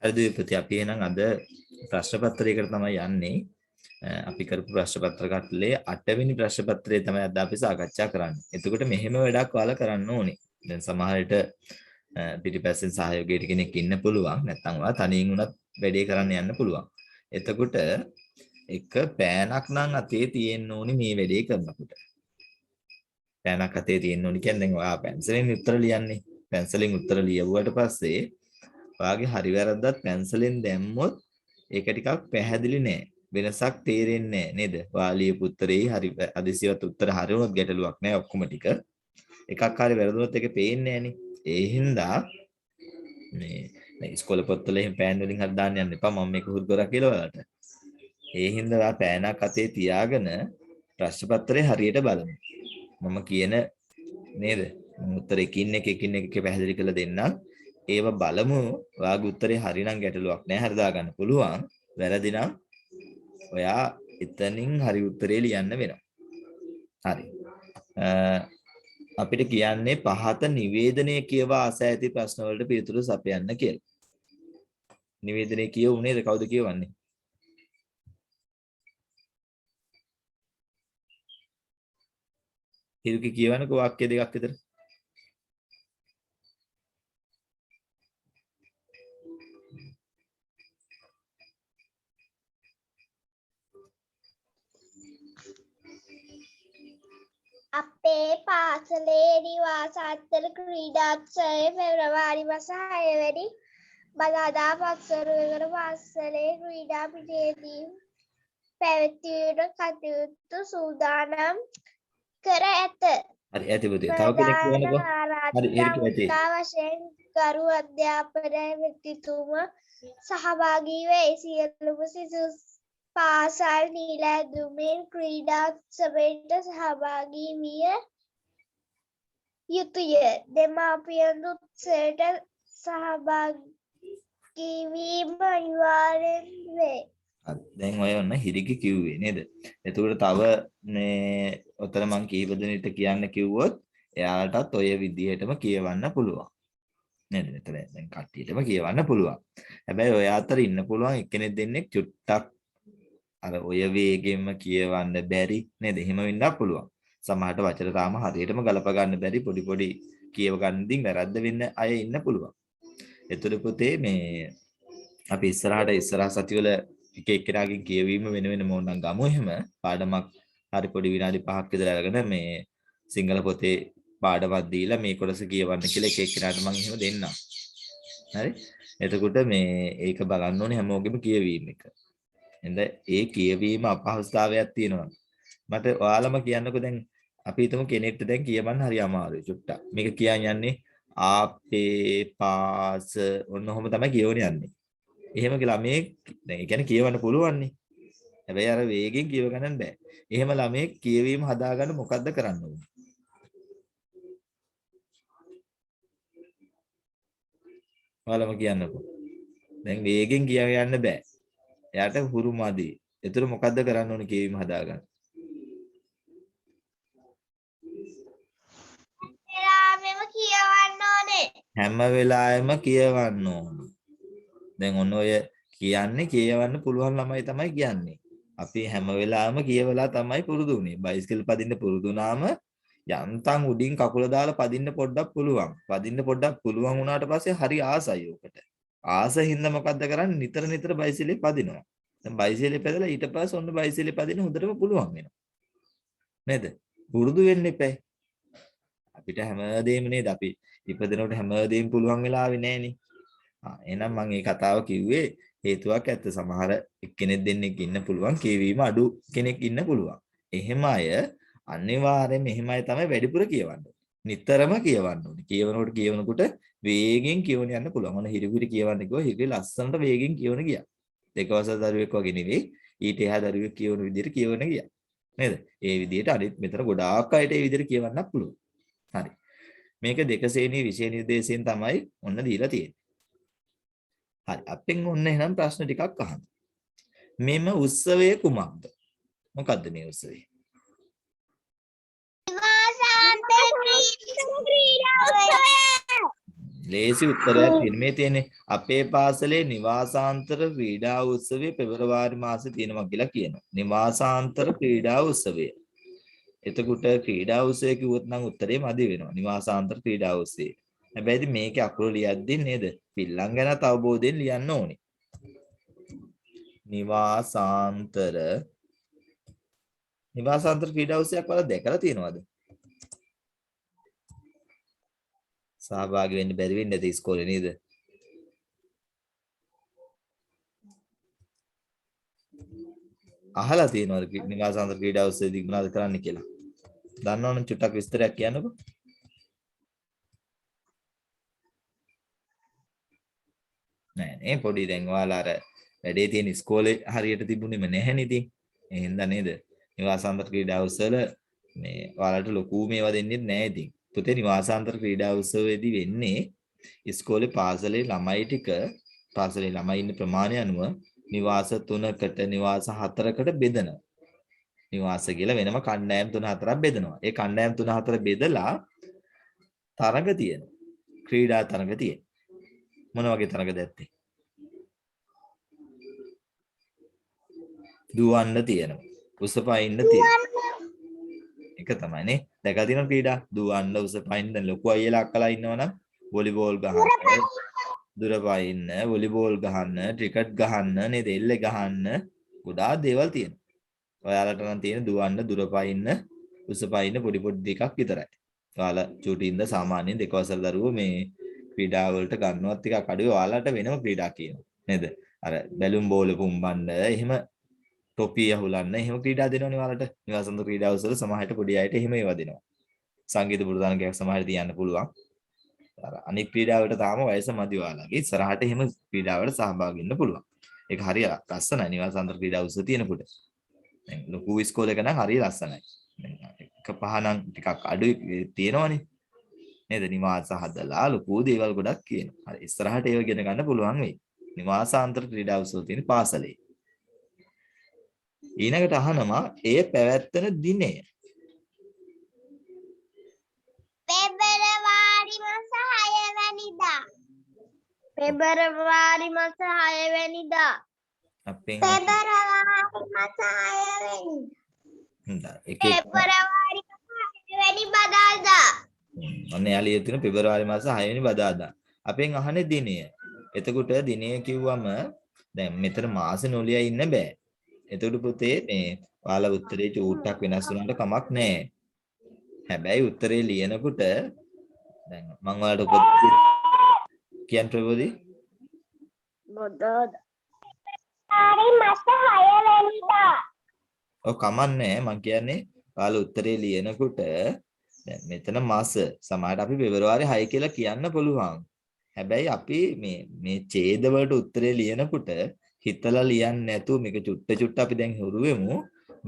හරි දීපති අපි එහෙනම් අද ප්‍රශ්න පත්‍රයකට තමයි යන්නේ. අපි කරපු ප්‍රශ්න පත්‍ර කටලේ 8 වෙනි ප්‍රශ්න පත්‍රය තමයි අද අපි සාකච්ඡා කරන්නේ. එතකොට මෙහෙම වැඩක් ඔයාලා කරන්න ඕනේ. දැන් සමහර විට පිටිපස්සෙන් සහයෝගයට කෙනෙක් ඉන්න පුළුවන්. නැත්නම් ඔයා තනියෙන් උනත් වැඩේ කරන්න යන්න පුළුවන්. එතකොට එක පෑනක් නම් අතේ තියෙන්න ඕනේ මේ වැඩේ කරනකොට. පෑනක් අතේ තියෙන්න ඕනේ කියන්නේ දැන් ඔයා පැන්සලෙන් උත්තර ලියන්නේ. පැන්සලෙන් උත්තර ලියවුවට පස්සේ ඔයාගේ හරි වැරද්දත් පැන්සලෙන් දැම්මොත් ඒක ටිකක් පැහැදිලි නෑ. වෙනසක් තේරෙන්නේ නෑ නේද? ඔයා ලියපු උත්තරේ හරි අදිසියවත් උත්තර හරි වුණොත් ගැටලුවක් නෑ ඔක්කොම ටික. එකක් හරි වැරදුනොත් ඒක පේන්නේ නෑනේ. ඒ හින්දා මේ ඉස්කෝලේ පොත්වල එහෙම පෑන් වලින් හරි දාන්න යන්න එපා. මම මේක හුරු කරා කියලා ඔයාලට. ඒ හින්දා ඔයා පෑනක් අතේ තියාගෙන ප්‍රශ්න පත්‍රය හරියට බලන්න. මම කියන නේද? උත්තර එකින් එක පැහැදිලි කරලා දෙන්නම්. ඒව බලමු. ඔයාගේ උත්තරේ හරිනම් ගැටලුවක් නෑ. හරි දාගන්න පුළුවන්. වැරදි නම් ඔයා එතනින් හරි උත්තරේ ලියන්න වෙනවා. හරි. අපිට කියන්නේ පහත නිවේදනය කියවා ආස ඇති ප්‍රශ්න වලට පිළිතුරු සපයන්න කියලා. නිවේදනය කියවුනේද? කවුද කියවන්නේ? හිරුකි කියවන්නකෝ වාක්‍ය දෙකක් විතර. අපේ පාසලේ නිවාස අතර ක්‍රීඩාක්ෂයේ පෙබරවාරි මාස 6 වෙනි බදාදා පස්වරුවකට පාසලේ ක්‍රීඩා පිටියේදී පැවැත්විය කටයුතු සූදානම් කර ඇත. හරි ඇති පුතේ. තව කෙනෙක් කියවන්නකෝ. හරි ඒක ඇති. වශයෙන් ගරු අධ්‍යාපන මැතිතුමා සහභාගී වේ. සියලුම සිසු පාසල් නිලැඳුමේ ක්‍රීඩා උත්සවයට සහභාගී විය යුතුය. දෙමාපියන් උත්සවයට සහභාගී වීම අනිවාර්ය වේ. දැන් ඔය ඔන්න හිරිකි කිව්වේ නේද? එතකොට තව මේ උතර මං කීප දෙනෙක්ට කියන්න කිව්වොත් එයාලටත් ඔය විදිහටම කියවන්න පුළුවන්. නේද? මෙතන දැන් කට්ටියටම කියවන්න පුළුවන්. හැබැයි ඔය අතර ඉන්න පුළුවන් එක්කෙනෙක් දෙන්නෙක් චුට්ටක් අර ඔය වේගෙන්ම කියවන්න බැරි නේද? එහෙම වෙන්නත් පුළුවන්. සමහරට වචන තාම හරියටම ගලප ගන්න බැරි පොඩි කියව ගන්නදින් වැරද්ද වෙන්න අය ඉන්න පුළුවන්. එතකොට පුතේ මේ අපි ඉස්සරහ සතිවල එක එක්කෙනාගෙන් කියවීම වෙන වෙනම ඕනනම් ගමු එහෙම පාඩමක් හරි පොඩි විනාඩි 5ක් විතර අරගෙන මේ සිංහල පොතේ පාඩමක් දීලා මේ කොටස කියවන්න කියලා එක එක්කෙනාට මම එහෙම දෙන්නම්. හරි? එතකොට මේ ඒක බලන්න ඕනේ හැමෝගෙම කියවීම එක. එඳ ඒ කියවීම අපහසුතාවයක් තියෙනවා. මට ඔයාලම කියන්නකෝ දැන් අපි හිතමු කෙනෙක්ට දැන් කියවන්න හරි අමාරුයි චුට්ටක්. මේක කියන් යන්නේ ආපේ පාස ඔන්න ඔහොම තමයි කියවන්නේ යන්නේ. එහෙම ළමයේ දැන් ඒ කියන්නේ කියවන්න පුළුවන් නේ. හැබැයි අර වේගෙන් කියව ගන්න බෑ. එහෙම ළමයේ කියවීම හදාගන්න මොකද්ද කරන්න ඕනේ? ඔයාලම කියන්නකෝ. දැන් වේගෙන් කියව යන්න බෑ. එයාට හුරුමදි. ඒතර මොකද්ද කරන්න ඕනේ කියවීම හදාගන්න? හැම වෙලාවෙම කියවන්න ඕනේ. දැන් ඔන්න ඔය කියන්නේ කියවන්න පුළුවන් ළමයි තමයි කියන්නේ. අපි හැම වෙලාවෙම කියවලා තමයි පුරුදු වුනේ. බයිසිකල් පදින්න පුරුදු වුණාම යන්තම් උඩින් කකුල දාලා පදින්න පොඩ්ඩක් පුළුවන්. පදින්න පොඩ්ඩක් පුළුවන් වුණාට පස්සේ හරි ආසයි උකට. ආසින්ද මොකද්ද කරන්නේ? නිතර බයිසිකලේ පදිනවා. දැන් බයිසිකලේ පැදලා ඊට පස්සේ ඔන්න බයිසිකලේ පදින්න හොඳටම පුළුවන් වෙනවා. නේද? පුරුදු වෙන්න එපා. අපිට හැමදේම නේද අපි ඉපදෙනකොට හැමදේම පුළුවන් වෙලාවේ නෑනේ. එහෙනම් මම මේ කතාව කිව්වේ හේතුවක් ඇත්ත. සමහර එක්කෙනෙක් දෙන්නෙක් ඉන්න පුළුවන් කියවීම අඩු කෙනෙක් ඉන්න පුළුවන්. එහෙම අය අනිවාර්යයෙන්ම එහෙම අය තමයි වැඩිපුර කියවන්නේ. නිතරම කියවන්න ඕනේ. කියවනකොට වේගෙන් කියවන යන්න පුළුවන්. මොන හිරිවිරි කියවන්න කිව්වා හිරිවිරි ලස්සනට වේගෙන් කියවන ගියා. 2 වසර දරුවෙක් වගේ නෙවෙයි ඊට එහා දරුවෙක් කියවන විදිහට කියවන ගියා. නේද? ඒ විදිහට අනිත් මෙතන ගොඩාක් අයට ඒ විදිහට කියවන්නත් පුළුවන්. හරි. මේක 2 ශ්‍රේණී විෂය නිර්දේශයෙන් තමයි ඔන්න දීලා තියෙන්නේ. හරි අපෙන් ඔන්න එහෙනම් ප්‍රශ්න ටිකක් අහන්න. මෙම උත්සවය කුමක්ද? මොකද්ද මේ උත්සවය? ලේසි උත්තරයක් තියෙන මේ තියෙන්නේ අපේ පාසලේ නිවාසාන්තර ක්‍රීඩා උත්සවය පෙබරවාරි මාසේ තියෙනවා කියලා කියනවා. නිවාසාන්තර ක්‍රීඩා උත්සවය. එතකොට ක්‍රීඩා උත්සවය කිව්වොත් නම් උත්තරේ මදි වෙනවා. නිවාසාන්තර ක්‍රීඩා උත්සවය. හැබැයි ඉතින් මේකේ අකුරු ලියද්දී නේද? පිල්ලම් ගැන අවබෝධයෙන් ලියන්න ඕනේ. නිවාසාන්තර ක්‍රීඩා උත්සවයක් වල දැකලා තියෙනවද? සහභාගී වෙන්න බැරි වෙන්නේ නැති ඉස්කෝලේ නේද? අහලා තියෙනවද නිවාසාන්තර ක්‍රීඩා උත්සවයේදී මොනවද කරන්න කියලා? දන්නවනම් චුට්ටක් විස්තරයක් කියන්නකෝ. නෑ නේ පොඩි දැන් ඔයාලා අර වැඩේ තියෙන ඉස්කෝලේ හරියට තිබුණේම නැහැනේ ඉතින්. ඒ හින්දා නේද? නිවාසාන්තර ක්‍රීඩා උත්සවවල මේ ඔයාලට ලොකු මේවා දෙන්නේ නැහැ ඉතින්. පුතේ නිවාසාන්තර ක්‍රීඩා උත්සවයේදී වෙන්නේ ඉස්කෝලේ පාසලේ ළමයි ඉන්න ප්‍රමාණය අනුව නිවාස 3කට නිවාස 4කට බෙදනවා. නිවාස කියලා වෙනම කණ්ඩායම් 3-4ක් බෙදනවා. ඒ කණ්ඩායම් 3-4 බෙදලා තරඟ තියෙනවා. ක්‍රීඩා තරඟ තියෙනවා. මොන වගේ තරඟද ඇත්තේ? දුවන්න තියෙනවා. උස පයින්න තියෙනවා. එක තමයි නේ. දැකලා තියෙනවා ක්‍රීඩා. දුවන්න උස පයින්න දැන් ලොකු අයියලා අක්කලා ඉන්නවනම් වොලිබෝල් ගහන්න, දුර පයින්න, වොලිබෝල් ගහන්න, ක්‍රිකට් ගහන්න, නේද? එල්ලේ ගහන්න ගොඩාක් දේවල් තියෙනවා. ඔයාලට නම් තියෙන දුවන්න, දුර පයින්න, උස පයින්න පොඩි දෙකක් විතරයි. ඔයාලා චූටින්ද සාමාන්‍යයෙන් 2 වසර දරුවෝ මේ ක්‍රීඩා වලට ගන්නවත් ටිකක් අඩුයි. ඔයාලට වෙනම ක්‍රීඩා කියනවා. නේද? අර බැලුම් බෝල පුම්බන්න, එහෙම ටොපි අහුලන්න, එහෙම ක්‍රීඩා දෙනවනේ ඔයාලට. නිවාසාන්තර ක්‍රීඩා උත්සවවල සමහරට පොඩි අයට එහෙම ඒවා දෙනවා. සංගීත පුරදානකයක් සමහරට තියන්න පුළුවන්. අර අනිත් ක්‍රීඩාවලට තාම වයස මදි ඔයාලගේ. ඉස්සරහට එහෙම ක්‍රීඩාවලට සහභාගී වෙන්න පුළුවන්. ඒක හරිය ලස්සනයි නිවාසාන්තර ක්‍රීඩා උත්සව තියෙනකොට. දැන් ලොකු ඉස්කෝලේක නම් හරිය ලස්සනයි. එක පහනම් ටිකක් අඩුයි තියෙනවනේ. නේද? නිවාස හදලා ලොකු දේවල් ගොඩක් කියනවා. හරි ඉස්සරහට ඒව ඉගෙන ගන්න පුළුවන් වෙයි. නිවාසාන්තර ක්‍රීඩා උත්සව තියෙන පාසලේ. ඊළඟට අහනවා එය පැවැත්වෙන දිනය. පෙබරවාරි මාස 6 වැනිදා. පෙබරවාරි මාස 6 වැනිදා. අපෙන් පෙබරවාරි මාස 6 වැනිදා. පෙබරවාරි මාස 6 වැනි බදාදා. ඔන්න යාලිය තියෙන පෙබරවාරි මාස 6 වෙනි බදාදා. අපෙන් අහන්නේ දිනය. එතකොට දිනය කිව්වම දැන් මෙතන මාස නොලිය ඉන්න බෑ. එතකොට පුතේ මේ ඔයාලා උත්තරේ චූට්ටක් වෙනස් වුණාට කමක් නැහැ. හැබැයි උත්තරේ ලියනකොට දැන් මම ඔයාලට උපදෙස් කියන්න ප්‍රබෝධි බදාදා. පෙබරවාරි මාස 6 වැනිදා. ඔව් කමන්නේ මම කියන්නේ ඔයාලා උත්තරේ ලියනකොට දැන් මෙතන මාස සමහරට අපි පෙබරවාරි 6 කියලා කියන්න පුළුවන්. හැබැයි අපි මේ ඡේද වලට උත්තරේ ලියනකොට හිතලා ලියන්නේ නැතුව මේක චුට්ට අපි දැන් හුරු වෙමු.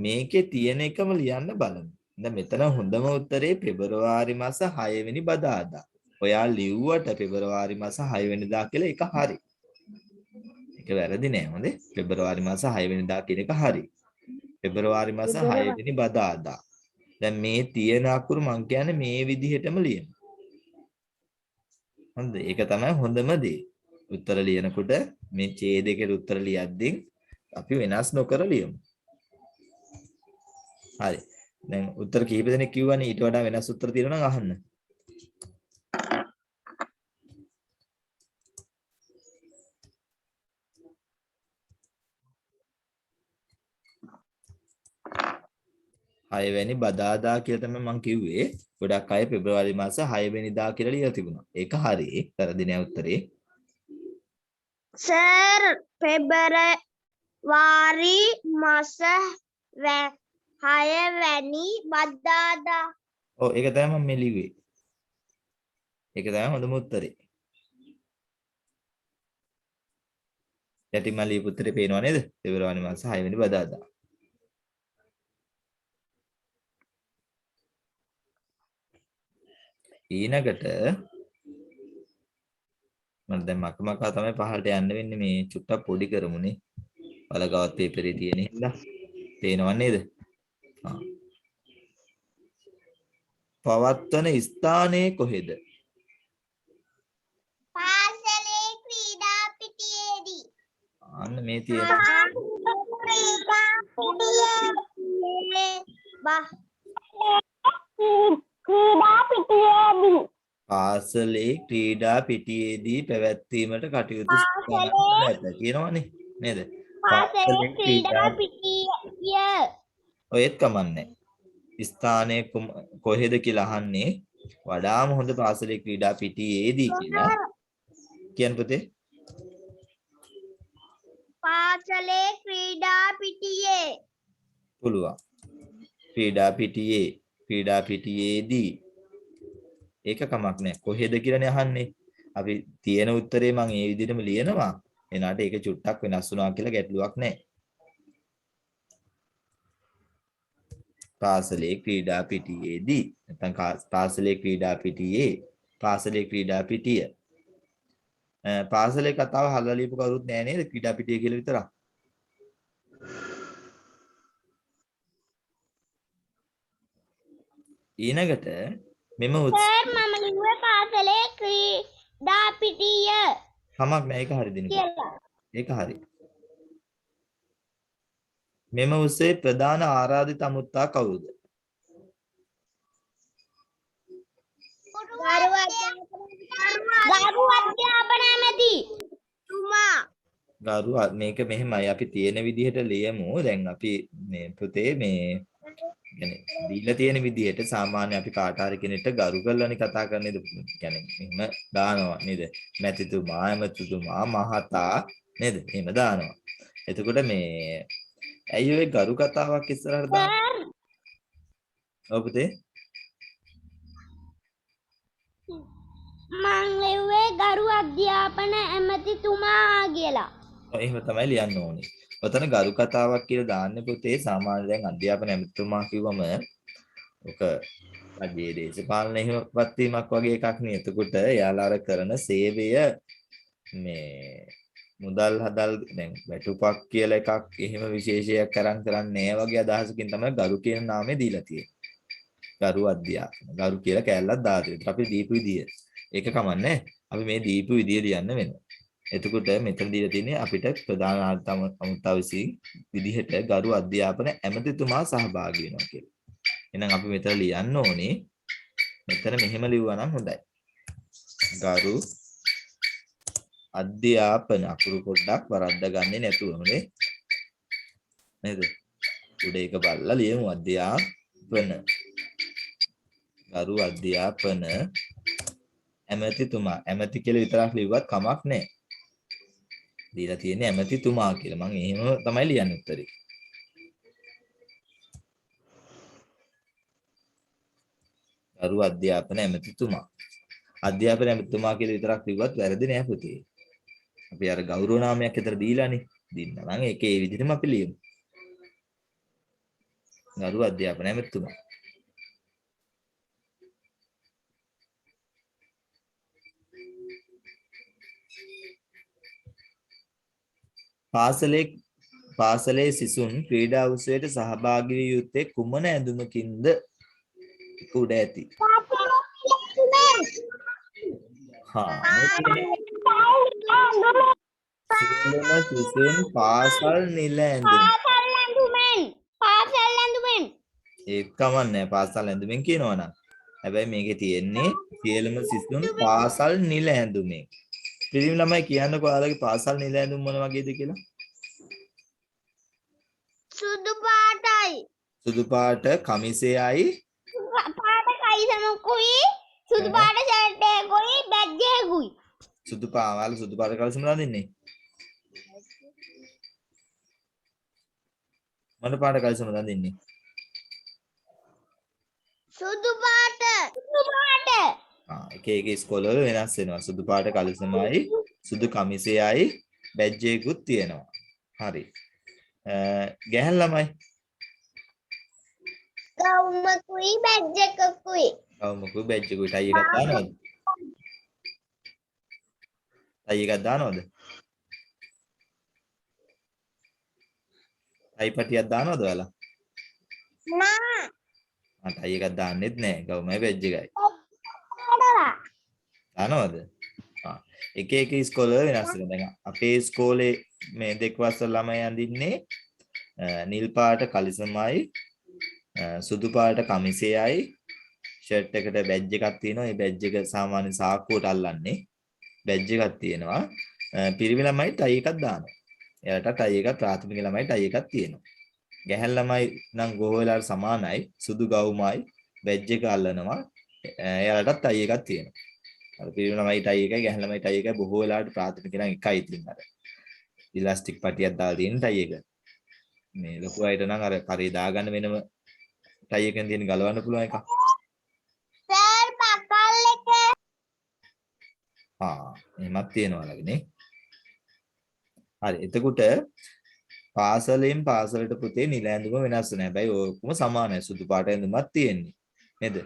මේකේ තියෙන එකම ලියන්න බලමු. දැන් මෙතන හොඳම උත්තරේ පෙබරවාරි මාස 6 වෙනි බදාදා. ඔයා ලිව්වට පෙබරවාරි මාස 6 වෙනිදා කියලා ඒක හරි. ඒක වැරදි නෑ හොඳේ. පෙබරවාරි මාස 6 වෙනිදා කියන එක හරි. පෙබරවාරි මාස 6 වෙනි බදාදා. දැන් මේ තියෙන අකුරු මං කියන්නේ මේ විදිහටම ලියන්න. හොඳද? ඒක තමයි හොඳම දේ. උත්තර ලියනකොට මේ ඡේදයකට උත්තර ලියද්දී අපි වෙනස් නොකර ලියමු. හරි. දැන් උත්තර කිහිප දෙනෙක් කිව්වනේ ඊට වඩා වෙනස් උත්තර තියෙනවා නම් අහන්න. හයවැනි බදාදා කියලා තමයි මම කිව්වේ. ගොඩක් අය පෙබරවාරි මාස 6 වෙනිදා කියලා ලියලා තිබුණා. ඒක හරි. වැරදි නෑ උත්තරේ. සර් පෙබරවාරි මාස 6 වැනි බදාදා. ඔව් ඒක තමයි මම මේ ලිව්වේ. ඒක තමයි හොඳම උත්තරේ. යටින් මම ලියපු උත්තරේ පේනව නේද? පෙබරවාරි මාස 6 වෙනි බදාදා. ඊනකට මම දැන් මකමකා තමයි පහළට යන්න වෙන්නේ මේ චුට්ටක් පොඩි කරමුනේ. බලගවත් පේපරේ තියෙන හින්දා. පේනව නේද? පවත්වන ස්ථානයේ කොහෙද? අන්න මේ තියෙන ක්‍රීඩා පිටියේදී පාසලේ ක්‍රීඩා පිටියේදී පැවැත්වීමට කටයුතු පාසලේ කරන්නට ඇත කියනවනේ නේද? පාසලේ ක්‍රීඩා පිටිය ඔයත් කමන්නේ. ස්ථානයේ කොහෙද කියලා අහන්නේ වඩාම හොඳ පාසලේ ක්‍රීඩා පිටියේදී කියලා. කියන්න පුතේ. පාසලේ ක්‍රීඩා පිටියේ පුළුවන්. ක්‍රීඩා පිටියේදී ඒක කමක් නැහැ. කොහෙද කියලානේ අහන්නේ. අපි තියෙන උත්තරේ මම ඒ විදිහටම ලියනවා. එනවාට ඒක චුට්ටක් වෙනස් වුණා කියලා ගැටලුවක් නැහැ. පාසලේ ක්‍රීඩා පිටියේදී නැත්නම් පාසලේ ක්‍රීඩා පිටියේ පාසලේ ක්‍රීඩා පිටිය. පාසලේ කතාව හදලා ලියපු කවුරුත් නැහැ නේද? ක්‍රීඩා පිටිය කියලා විතරක්. ඊනකට මෙම සර් මම ලිව්වේ පාසලේ ක්‍රීඩා පිටිය කමක් නැහැ ඒක හරි දිනු. කියලා. ඒක හරි. මෙම උසේ ප්‍රධාන ආරාධිත අමුත්තා කවුද? ගරු අධ්‍යාපන ඇමති තුමා. මේක මෙහෙමයි අපි තියෙන විදිහට ලියමු. දැන් අපි මේ පුතේ මේ يعني දීලා තියෙන විදිහට සාමාන්‍ය අපි කාට හරි කෙනෙක්ට ගරු කරලානේ කතා කරන්නේ. يعني මෙහෙම දානවා නේද? මැතිතුමා, ඇමතිතුමා, මහතා නේද? එහෙම දානවා. එතකොට මේ ඇයි ඔය ගරු කතාවක් ඉස්සරහට දාන්නේ? ඔව් පුතේ. මං ලිව්වේ ගරු අධ්‍යාපන ඇමතිතුමා කියලා. එහෙම තමයි ලියන්න ඕනේ. ඔතන ගරු කතාවක් කියලා දාන්න පුතේ සාමාන්‍ය දැන් අධ්‍යාපන ඇමතිතුමා කිව්වම ඔක රජයේ දේශපාලන එහෙමපත් වීමක් වගේ එකක් නේ. එතකොට එයාලා අර කරන සේවය මේ මුදල් හදල් දැන් වැටුපක් කියලා එකක් එහෙම විශේෂයක් කරන්නේ නැහැ වගේ අදහසකින් තමයි ගරු කියන නාමය දීලා තියෙන්නේ. ගරු අධ්‍යාපන ගරු කියලා කැලලක් දාලා තියෙනවා. අපි දීපු විදිය. ඒක කමන්නේ. අපි මේ දීපු විදිය ලියන්න වෙනවා. එතකොට මෙතන දීලා තියෙන්නේ අපිට ප්‍රධාන අමුත්තා විදිහට ගරු අධ්‍යාපන ඇමතිතුමා සහභාගී වෙනවා කියලා. එහෙනම් අපි මෙතන ලියන්න ඕනේ මෙතන මෙහෙම ලිව්වා නම් හොඳයි. ගරු අධ්‍යාපන අකුරු පොඩ්ඩක් වරද්දා ගන්නේ නැතුව නේද? උඩ එක බලලා ලියමු අධ්‍යාපන. ගරු අධ්‍යාපන ඇමතිතුමා. ඇමති කියලා විතරක් ලිව්වත් කමක් නැහැ. දීලා තියෙන්නේ ඇමතිතුමා කියලා. මම එහෙම තමයි ලියන්නේ උත්තරේ. ගරු අධ්‍යාපන ඇමතිතුමා. අධ්‍යාපන ඇමතිතුමා කියලා විතරක් ලිව්වත් වැරදි නෑ පුතේ. අපි අර ගෞරව නාමයක් විතර දීලානේ. දින්න නම් ඒකේ ඒ විදිහටම අපි ලියමු. ගරු අධ්‍යාපන ඇමතිතුමා. පාසලේ සිසුන් ක්‍රීඩා උත්සවයට සහභාගී විය යුත්තේ කුමන ඇඳුමකින්ද? උඩ ඇති. සියලුම සිසුන් පාසල් නිල ඇඳුම්. පාසල් ඇඳුමෙන්. ඒක කමන්නේ පාසල් ඇඳුමෙන් කියනවනම්. හැබැයි මේකේ තියෙන්නේ සියලුම සිසුන් පාසල් නිල ඇඳුමෙන්. පිරිමි ළමයි කියන්නකෝ ඔයාලගේ පාසල් නිල ඇඳුම් මොන වගේද කියලා? සුදු පාටයි. සුදු පාට කමිසයයි පාට කයිසමකුයි සුදු පාට ෂර්ට් එකකුයි බැජ් එකකුයි. සුදු පාට කලිසම දාන්නේ. මොන පාට කලිසම දාන්නේ? සුදු පාට. එක එක ඉස්කෝල වල වෙනස් වෙනවා. සුදු පාට කලිසමයි සුදු කමිසයයි බැජ් එකකුත් තියෙනවා. හරි. ගැහැණු ළමයි ගවුමකුයි බැජ් එකකුයි. ගවුමකුයි බැජ් එකකුයි ටයි එකක් දානවද? ටයි එකක් දානවද? ටයි පටියක් දානවද ඔයාලා? නෑ. ටයි එකක් දාන්නෙත් නෑ. ගවුමයි බැජ් එකයි. දානවද? එක එක ඉස්කෝලවල වෙනස් වෙනවා. දැන් අපේ ඉස්කෝලේ මේ 2 වසර ළමයි අඳින්නේ නිල් පාට කලිසමයි සුදු පාට කමිසයයි ෂර්ට් එකට බැජ් එකක් තියෙනවා. ඒ බැජ් එක සාමාන්‍ය සාක්කුවට අල්ලන්නේ. බැජ් එකක් තියෙනවා. පිරිමි ළමයි ටයි එකක් දානවා. එයාලට ටයි එකක් ප්‍රාථමික ළමයි ටයි එකක් තියෙනවා. ගැහැණු ළමයි නම් බොහෝ වෙලාවට සමානයි. සුදු ගවුමයි බැජ් එක අල්ලනවා. එයාලටත් ටයි එකක් තියෙනවා. අර පිරිමි ළමයි ටයි එකයි ගැහැණු ළමයි ටයි එකයි බොහෝ වෙලාවට ප්‍රාථමික නම් එකයි තියෙන අර. ඉලාස්ටික් පටියක් දාලා තියෙන ටයි එක. මේ ලොකු අයට නම් අර කරේ දාගන්න වෙනම ටයි එකෙන් තියෙන ගලවන්න පුළුවන් එකක්. සර් පකල් එක එහෙමත් තියෙනවා ළඟනේ. හරි. එතකොට පාසලෙන් පාසලට පුතේ නිල ඇඳුම වෙනස් වෙනවා. හැබැයි ඔක්කොම සමානයි. සුදු පාට ඇඳුමක් තියෙන්නේ. නේද?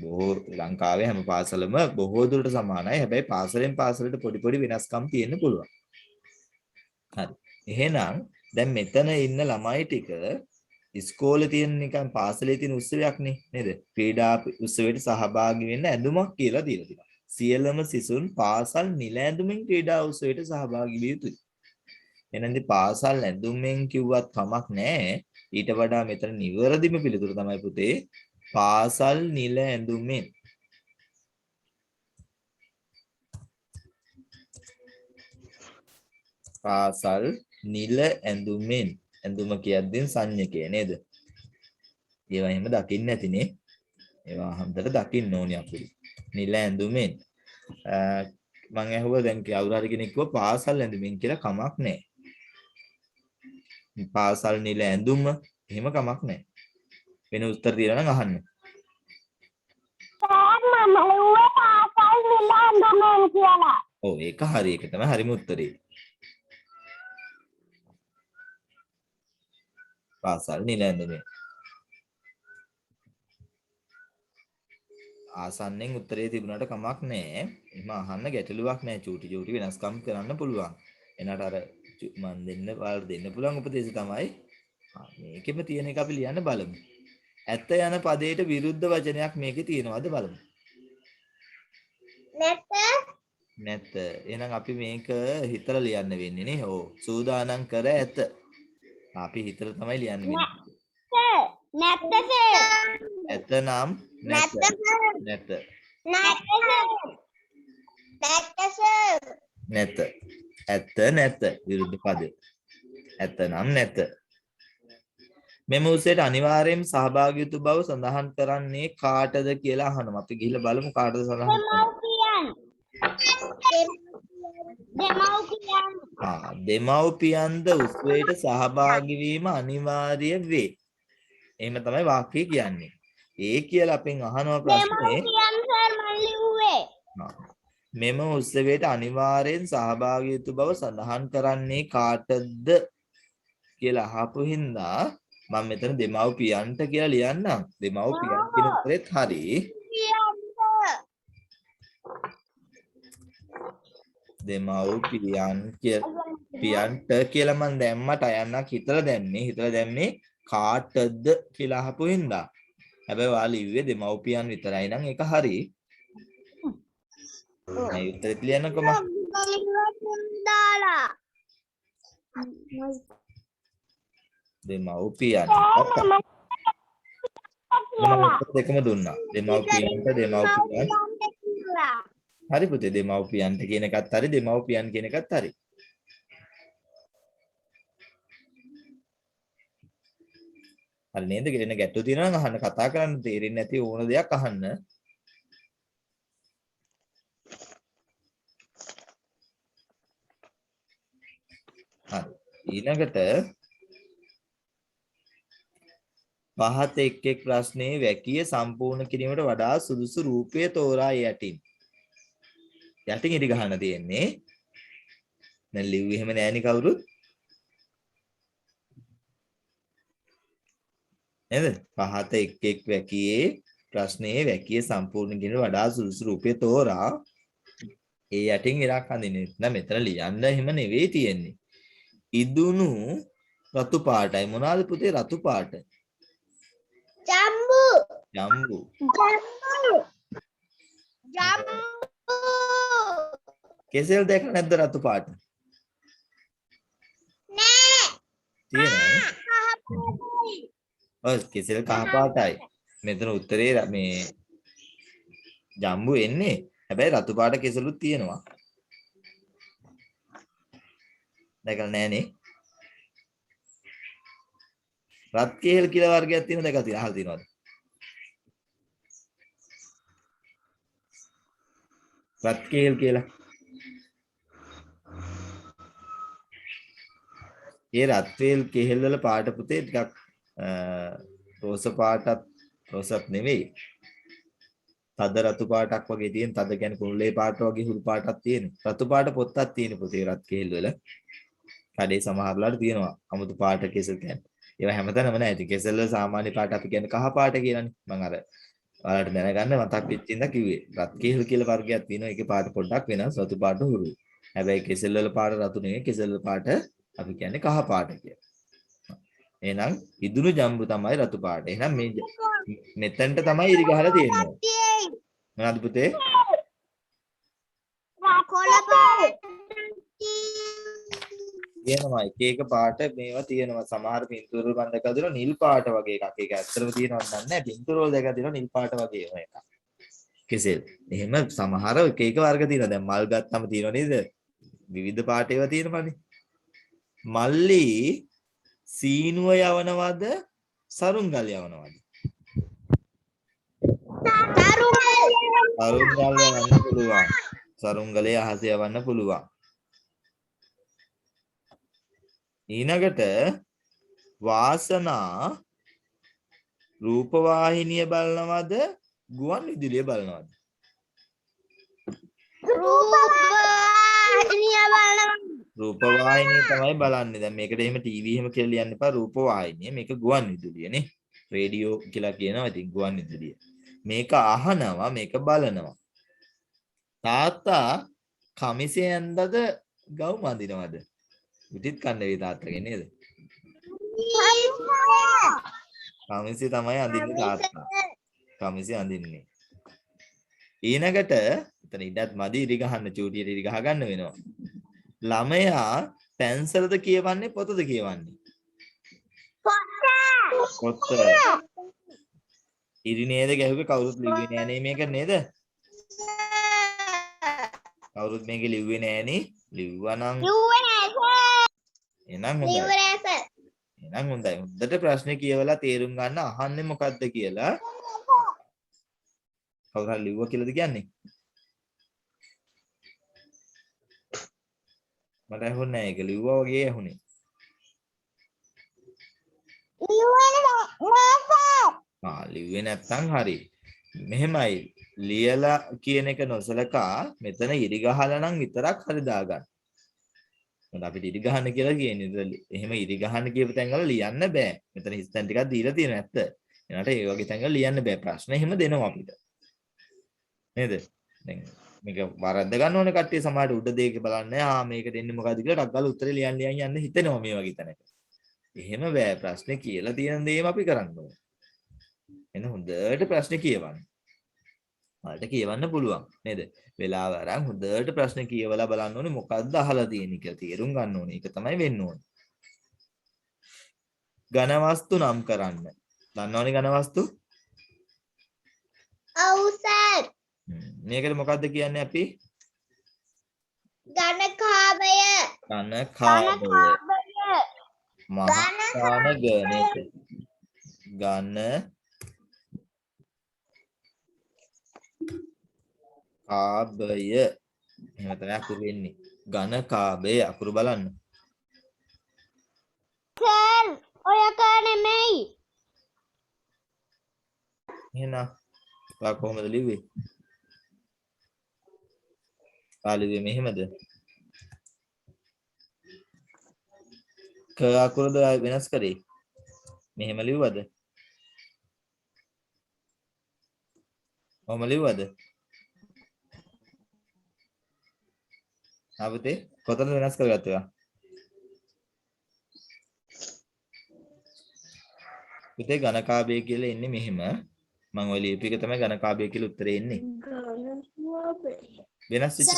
බොහෝ ලංකාවේ හැම පාසලම බොහෝ දුරට සමානයි. හැබැයි පාසලෙන් පාසලට පොඩි පොඩි වෙනස්කම් තියෙන්න පුළුවන්. හරි. එහෙනම් දැන් මෙතන ඉන්න ළමයි ටික ඉස්කෝලේ තියෙන නිකන් පාසලේ තියෙන උත්සවයක් නේද? ක්‍රීඩා උත්සවයට සහභාගී වෙන්න ඇඳුමක් කියලා දීලා තියෙනවා. සියලුම සිසුන් පාසල් නිල ඇඳුමින් ක්‍රීඩා උත්සවයට සහභාගී විය යුතුයි. එහෙනම් පාසල් ඇඳුමෙන් කිව්වත් කමක් නැහැ. ඊට වඩා මෙතන නිවැරදිම පිළිතුර තමයි පුතේ පාසල් නිල ඇඳුමෙන්. පාසල් නිල ඇඳුමෙන්. ඇඳුම කියද්දී සංඥකය නේද? ඒවා එහෙම දකින්න නැතිනේ. ඒවා හම්දට දකින්න ඕනේ අපි. නිල ඇඳුමෙන්. මම ඇහුවා දැන් කවුරු හරි කෙනෙක් කිව්වා පාසල් ඇඳුමින් කියලා කමක් නැහැ. පාසල් නිල ඇඳුම එහෙම කමක් නැහැ. වෙන උත්තර දීලා නම් අහන්න. සර් මම ඌවේ පාසල් නිල ඇඳුමෙන් කියලා. ඔව් ඒක හරි. ඒක තමයි හරිම උත්තරේ. පාසල් නිල ඇඳුමෙන්. ආසන්නෙන් උත්තරේ තිබුණාට කමක් නැහැ. එහෙම අහන්න ගැටලුවක් නැහැ. චූටි චූටි වෙනස්කම් කරන්න පුළුවන්. එනට අර මම ඔයාලට දෙන්න පුළුවන් උපදේශය තමයි මේකෙම තියෙන එක අපි ලියන්න බලමු. ඇත්ත යන පදයට විරුද්ධ වචනයක් මේකේ තියෙනවද බලමු. නැත. එහෙනම් අපි මේක හිතලා ලියන්න වෙන්නේ නේ. ඔව්. සූදානම් කර ඇත. අපි හිතලා තමයි ලියන්න වෙන්නේ. නැත්ත සර්. ඇත නම් නැත. නැත. නැත. ඇත නැත විරුද්ධ පදේ. ඇත නම් නැත. මෙම උත්සවයට අනිවාර්යයෙන්ම සහභාගී වූ බව සඳහන් කරන්නේ කාටද කියලා අහනවා. අපි ගිහිල්ලා බලමු කාටද සඳහන් දෙමව්පියන්ද උත්සවයට සහභාගී වීම අනිවාර්ය වේ. එහෙම තමයි වාක්‍යය කියන්නේ. ඒ කියලා අපෙන් අහනවා ප්‍රශ්නේ. මෙම උත්සවයට අනිවාර්යෙන් සහභාගී වූ බව සඳහන් කරන්නේ කාටද කියලා අහපු හින්දා මම මෙතන දෙමව්පියන්ට කියලා ලියන්නම්. දෙමව්පියන් කියන උත්තරෙත් හරි. දෙමව්පියන් පියන්ට කියලා මම දැම්මට අයන්නක් හිතලා දැම්මේ කාටද කියලා අහපු හින්දා. හැබැයි ඔයාලා ලිව්වේ දෙමව්පියන් විතරයි නම් ඒක හරි. මේ උත්තරෙත් ලියන්නකොම. දෙමව්පියන්. මම දෙකම දුන්නා. දෙමව්පියන්ට දෙමව්පියන්. හරි පුතේ දෙමව්පියන්ට කියන එකත් හරි දෙමව්පියන් කියන එකත් හරි. හරි නේද? ගෙන ගැටු තියෙනවා නම් අහන්න කතා කරන්න තේරෙන්නේ නැති ඕන දෙයක් අහන්න. හරි. ඊළඟට පහත එක් ප්‍රශ්නයේ වැකිය සම්පූර්ණ කිරීමට වඩා සුදුසු රූපය තෝරා යටින්. යටින් ඉරි ගහන්න තියෙන්නේ. දැන් ලිව්වේ එහෙම නෑනේ කවුරුත්. නේද? පහත එක් වැකියේ ප්‍රශ්නයේ වැකිය සම්පූර්ණ කිරීමට වඩා සුදුසු රූපය තෝරා ඒ යටින් ඉරක් අඳින්නේ. නැත්නම් මෙතන ලියන්න එහෙම නෙවෙයි තියෙන්නේ. ඉදුණු රතු පාටයි. මොනවාද පුතේ රතු පාට? ජම්බු. ජම්බු. කෙසෙල් දැකලා නැද්ද රතු පාට? නෑ. තියෙනවා. කහ පාටයි. ඔව් කෙසෙල් කහ පාටයි. මෙතන උත්තරේ මේ ජම්බු එන්නේ. හැබැයි රතු පාට කෙසෙලුත් තියෙනවා. දැකලා නෑනේ. රත් කෙහෙල් කියලා වර්ගයක් තියෙනවා දැකලා තියෙනවා. අහලා තියෙනවද? රත් කෙහෙල් කියලා. ඒ රත් කෙහෙල් වල පාට පුතේ ටිකක් රෝස පාටත් රෝසත් නෙවෙයි. තද රතු පාටක් වගේ තියෙන තද කියන්නේ කුරුල්ලේ පාට වගේ හුරු පාටක් තියෙන. රතු පාට පොත්තක් තියෙන පුතේ රත් කෙහෙල් වල. කඩේ සමහරලාට තියෙනවා. අමුතු පාට කෙසෙල් කියන්නේ. ඒවා හැමතැනම නැහැ. ඉතින් කෙසෙල් වල සාමාන්‍ය පාට අපි කියන්නේ කහ පාට කියලානේ. මම අර ඔයාලට දැනගන්න මතක් වෙච්ච ඉඳලා කිව්වේ. රත් කෙහෙල් කියලා වර්ගයක් තියෙනවා. ඒකේ පාට පොඩ්ඩක් වෙනස්. රතු පාට හුරු. හැබැයි කෙසෙල් වල පාට රතු නෙවෙයි. කෙසෙල් වල පාට අපි කියන්නේ කහ පාට කියලා. එහෙනම් ඉදුණු ජම්බු තමයි රතු පාට. එහෙනම් මේ මෙතෙන්ට තමයි ඉරි ගහලා තියෙන්නේ. මොනවද පුතේ? කොළ පාට. තියෙනවා එක එක පාට මේවා තියෙනවා. සමහර පින්තූර වල මම දැකලා තියෙනවා නිල් පාට වගේ එකක්. ඒක ඇත්තටම තියෙනවද නැහැ. පින්තූර වල දැකලා තියෙනවා නිල් පාට වගේ ඒවා එකක්. කෙසෙල්. එහෙම සමහර එක එක වර්ග තියෙනවා. දැන් මල් ගත්තම තියෙනව නේද? විවිධ පාට ඒවා තියෙනවානේ. මල්ලි සීනුව යවනවද සරුංගල් යවනවද? සරුංගල් යවන්න පුළුවන්. සරුංගලේ අහස යවන්න පුළුවන්. ඊනකට වාසනා රූපවාහිනිය බලනවද ගුවන් විදුලිය බලනවද? රූපවාහිනිය බලනවා. රූපවාහිනිය තමයි බලන්නේ. දැන් මේකට එහෙම ටීවී එහෙම කියලා ලියන්න එපා. රූපවාහිනිය. මේක ගුවන් විදුලියනේ. රේඩියෝ කියලා කියනවා. ඉතින් ගුවන් විදුලිය. මේක අහනවා, මේක බලනවා. තාත්තා කමිසේ ඇඳද ගවුම් අඳිනවද? පිටිත් කන්න වේ තාත්තගේ නේද? කමිසේ තමයි අඳින්නේ තාත්තා. කමිසේ අඳින්නේ. ඊනකට එතන ඉඩත් මදි ඉරි ගහන්න චූටියට ඉරි ගහ ගන්න වෙනවා. ළමයා පැන්සලද කියවන්නේ පොතද කියවන්නේ? පොත. ඉරි නේද ගැහුවේ කවුරුත් ලිව්වේ නෑනේ මේක නේද? කවුරුත් මේක ලිව්වේ නෑනේ. ලිව්වා නම් එහෙනම් හොඳයි. එහෙනම් හොඳයි. හොඳට ප්‍රශ්නේ කියවලා තේරුම් ගන්න අහන්නේ මොකද්ද කියලා. කවුරු හරි ලිව්වා කියලාද කියන්නේ? මට ඇහුන්නේ නැහැ ඒක ලිව්වා වගේ ඇහුනේ. ලිව්වේ නැත්තම් හරි. මෙහෙමයි ලියලා කියන එක නොසලකා මෙතන ඉරි ගහලා නම් විතරක් හරි දාගන්න. මොකද අපිට ඉරි ගහන්න කියලා කියන්නේ. එහෙම ඉරි ගහන්න කියපු තැන්වල ලියන්න බෑ. මෙතන හිස්තැන් ටිකක් දීලා තියෙන ඇත්ත. එනට ඒ වගේ තැන්වල ලියන්න බෑ. ප්‍රශ්න එහෙම දෙනවා අපිට. නේද? දැන් මේක වරද්ද ගන්න ඕනේ කට්ටිය සමහරට උඩ දෙයක බලන්නේ මේකට එන්නේ මොකද්ද කියලා ටක් ගාලා උත්තරේ ලියන්න යන්න හිතෙනවා මේ වගේ තැනක. එහෙම බෑ ප්‍රශ්නේ කියලා තියෙන දේම අපි කරන්න ඕනේ. එන හොඳට ප්‍රශ්නේ කියවන්න. ඔයාලට කියවන්න පුළුවන් නේද? වෙලාව අරන් හොඳට ප්‍රශ්නේ කියවලා බලන්න ඕනේ මොකද්ද අහලා තියෙන්නේ කියලා තේරුම් ගන්න ඕනේ. ඒක තමයි වෙන්න ඕනේ. ඝන වස්තු නම් කරන්න. දන්නවනේ ඝන වස්තු? ඔව් සර්. මේකට මොකද්ද කියන්නේ අපි? ඝනකාභය. ඝනකාභය. මහා ඝන ඝන කාභය. එහෙම තමයි අකුරු වෙන්නේ. ඝන කාභය අකුරු බලන්න. සර් ඔය කා නෙමෙයි. එහෙනම් ඔයා කොහොමද ලිව්වේ? ලිව්වේ මෙහෙමද? ක අකුරද වෙනස් කරේ? මෙහෙම ලිව්වද? කොහොම ලිව්වද? ආපතේ කොතනද වෙනස් කරගත්තේ? පුතේ ඝනකාභය කියලා එන්නේ මෙහෙම. මම ඔය ලියපු එක තමයි ඝනකාභය කියලා උත්තරේ එන්නේ. වෙනස් වෙච්ච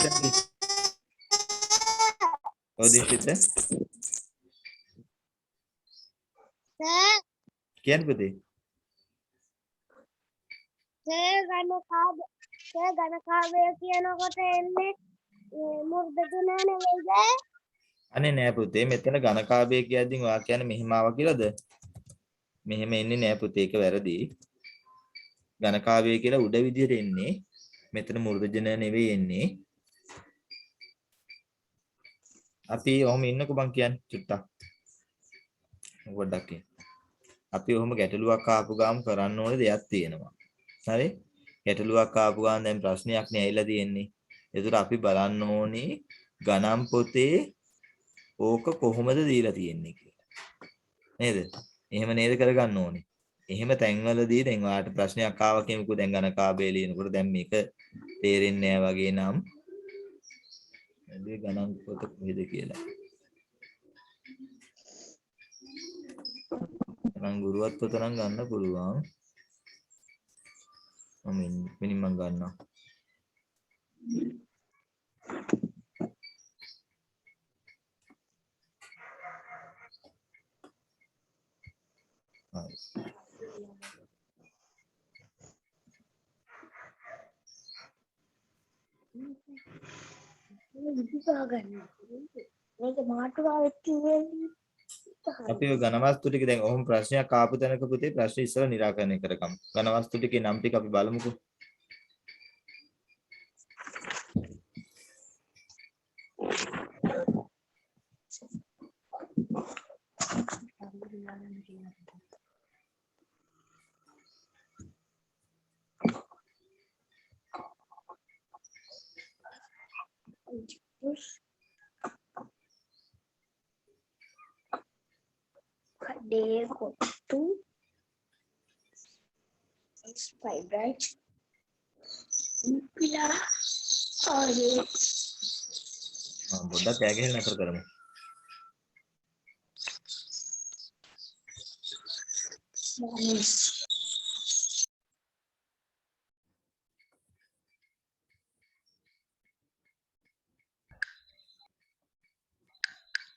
ඔය දිශිත සර් කියන්න පුතේ. සර් ඝනකාභය කියනකොට එන්නේ මුර්ධජ නෙවෙයිද? අනේ නෑ පුතේ මෙතන ඝනකාභය කියද්දී ඔයා කියන්නේ මෙහෙම ආවා කියලාද? මෙහෙම එන්නේ නෑ පුතේ ඒක වැරදි. ඝනකාභය කියලා උඩ විදියට එන්නේ. මෙතන මුර්ධජන නෙවෙයි එන්නේ. අපි ඔහොම ඉන්නකෝ බං කියන්නේ චුට්ටක්. පොඩ්ඩක්. අපි ඔහොම ගැටලුවක් ආපු ගාම කරන්න ඕනේ දෙයක් තියෙනවා. හරි? ගැටලුවක් ආපු ගාම දැන් ප්‍රශ්නයක් නේ ඇවිල්ලා තියෙන්නේ. ඒතර අපි බලන්න ඕනේ ගණන් පොතේ ඕක කොහොමද දීලා තියෙන්නේ කියලා. නේද? එහෙම නේද කරගන්න ඕනේ. එහෙම තැන්වලදී දැන් ඔයාලට ප්‍රශ්නයක් ආවා කියමුකෝ දැන් ඝනකාභය ලියනකොට දැන් මේක තේරෙන්නේ නැහැ වගේ නම් මේ ගණන් පොත කොහෙද කියලා. නම් ගුරුවත් පොත නම් ගන්න පුළුවන්. මම ගන්නවා. මේක මාටුවාවෙත් කිව්වේ අපි ඔය ඝන වස්තු ටික දැන් ඔහොම ප්‍රශ්නයක් ආපු තැනක පුතේ ප්‍රශ්න ඉස්සර निराකරණය කරගමු. ඝන වස්තු ටිකේ නම් ටික අපි බලමුකෝ. කඩේ කොට්ටු ස්පයිඩ් රයිට් පිලා ආයේ පොඩ්ඩක් ඈ ගහලා නතර කරමු.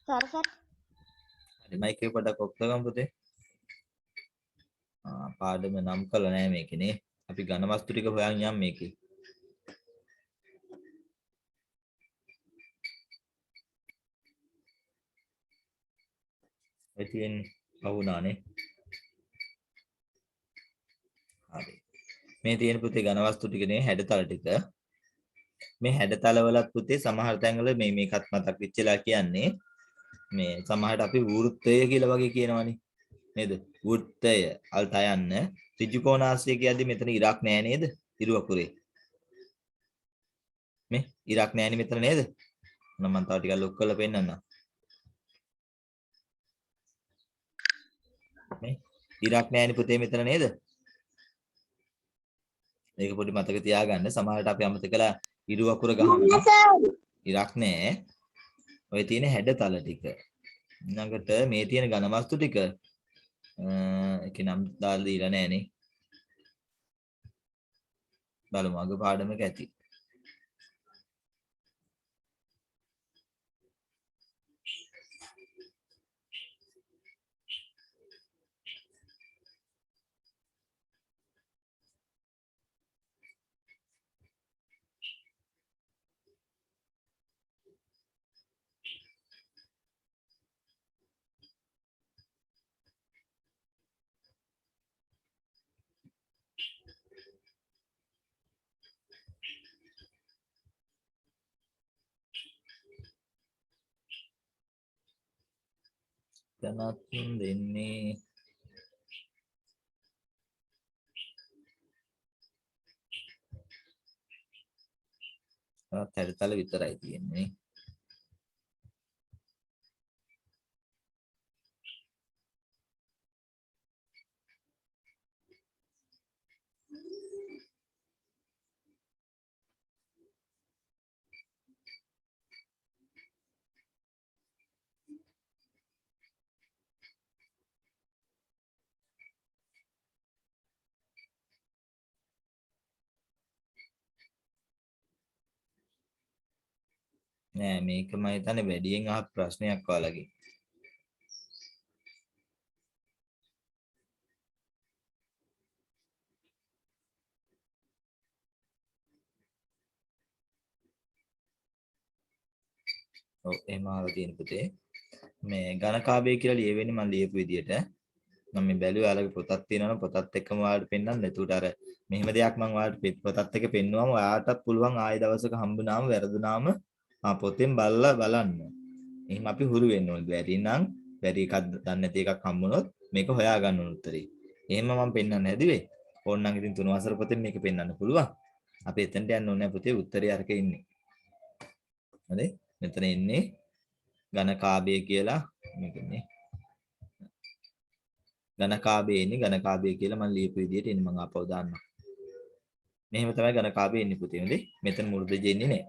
සර් හරි මයික් එක පොඩ්ඩක් ඔෆ් කරගමු පුතේ. පාඩම නම් කළා නෑ මේකේ නේ. අපි ඝන වස්තු ටික හොයන් යම් මේකේ. ඒ තියෙන්නේ වුණානේ. හරි. මේ තියෙන පුතේ ඝන වස්තු ටිකනේ හැඩතල ටික. මේ හැඩතල වලත් පුතේ සමහර තැන්වල මේකත් මතක් වෙච්චලා කියන්නේ මේ සමහරට අපි වෘත්තය කියලා වගේ කියනවනේ නේද? වෘත්තය අල්ට යන්න ත්‍රිජුකෝණාශ්‍රය කියද්දි මෙතන ඉරක් නෑ නේද? ඉරු අකුරේ. මේ ඉරක් නෑනේ මෙතන නේද? මම තව ටිකක් ලොක් කරලා පෙන්නන්නම්. මේ ඉරක් නෑනේ පුතේ මෙතන නේද? මේක පොඩි මතක තියාගන්න. සමහරට අපි අමතක කළා ඉරු අකුර ගහන්න. ඉරක් නෑ. ඔය තියෙන හැඩතල ටික. ඊළඟට මේ තියෙන ඝන වස්තු ටික ඒකේ නම් දාලා දීලා නෑනේ. බලමු අග පාඩමක ඇති. දැනත් දෙන්නේ හැඩතල විතරයි තියෙන්නේ. නෑ මේක මම හිතන්නේ වැඩියෙන් අහ ප්‍රශ්නයක් ඔයාලගේ. ඔව් එහෙම අහලා තියෙන පුතේ. මේ ඝනකාභය කියලා ලියවෙන්නේ මම ලියපු විදියට. මම මේ බැලුවා ඔයාලගේ පොතක් තියෙනවනම් පොතත් එක්කම ඔයාලට පෙන්නන්න. එතකොට අර මෙහෙම දෙයක් මම ඔයාලට පොතත් එක්ක පෙන්නුවම ඔයාටත් පුළුවන් ආයෙ දවසක හම්බුනාම වැරදුනාම පොතෙන් බලලා බලන්න. එහෙනම් අපි හුරු වෙන්න ඕනේ. බැරි නම් බැරි එකක් දන්නේ නැති එකක් හම්බුනොත් මේක හොයාගන්න ඕන උත්තරේ. එහෙම මම පෙන්වන්න හැදුවේ. ඕනනම් ඉතින් 3 වසර පොතෙන් මේක පෙන්වන්න පුළුවන්. අපි එතනට යන්න ඕනේ පුතේ උත්තරේ අරක ඉන්නේ. හරි? මෙතන ඉන්නේ ඝනකාභය කියලා මේකනේ. ඝනකාභය ඉන්නේ ඝනකාභය කියලා මම ලියපු විදියට ඉන්නේ මම ආපහු දාන්නම්. මෙහෙම තමයි ඝනකාභය ඉන්නේ පුතේ. හොඳේ. මෙතන මුළු දෙජේ ඉන්නේ නෑ.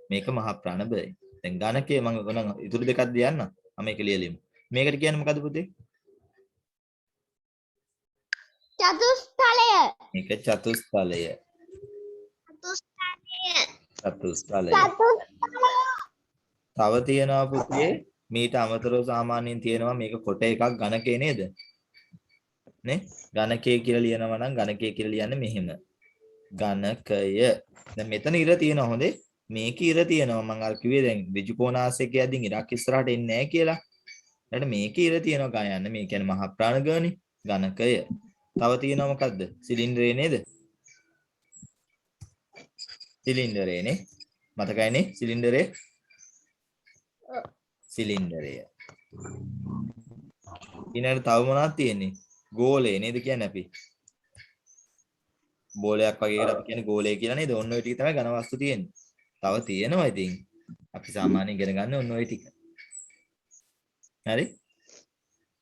මේක මහා ප්‍රාණබලයි. දැන් ඝනකයේ මම ගණන් ඉතුරු දෙකක් දියන්න. මම මේක ලියලිමු. මේකට කියන්නේ මොකද්ද පුතේ? චතුස්තලය. මේක චතුස්තලය. චතුස්තලය. තව තියෙනවා පුතේ මීට අමතරව සාමාන්‍යයෙන් තියෙනවා මේක කොට එකක් ඝනකේ නේද? නේ? ඝනකේ කියලා ලියනවා නම් ඝනකේ කියලා ලියන්නේ මෙහෙම. ඝනකය. දැන් මෙතන ඉර තියෙනවා හොඳේ. මේක ඉර තියෙනවා මම අර කිව්වේ දැන් ඍජුකෝණාසයක යද්දී ඉරක් ඉස්සරහට එන්නේ නැහැ කියලා. ඊට මේක ඉර තියෙනවා ගයන්න. මේ කියන්නේ මහා ප්‍රාණ ගණනේ ඝනකය. තව තියෙනවා මොකද්ද? සිලින්ඩරේ නේද? සිලින්ඩරේනේ. මතකයිනේ සිලින්ඩරේ? සිලින්ඩරය. ඊළඟට තව මොනවද තියෙන්නේ? ගෝලය නේද කියන්නේ අපි. බෝලයක් වගේ එකට අපි කියන්නේ ගෝලය කියලා නේද? ඔන්න ඔය ටික තමයි ඝන වස්තු තියෙන්නේ. තව තියෙනවා ඉතින්. අපි සාමාන්‍යයෙන් ඉගෙන ගන්න ඔන්න ඔය ටික. හරි?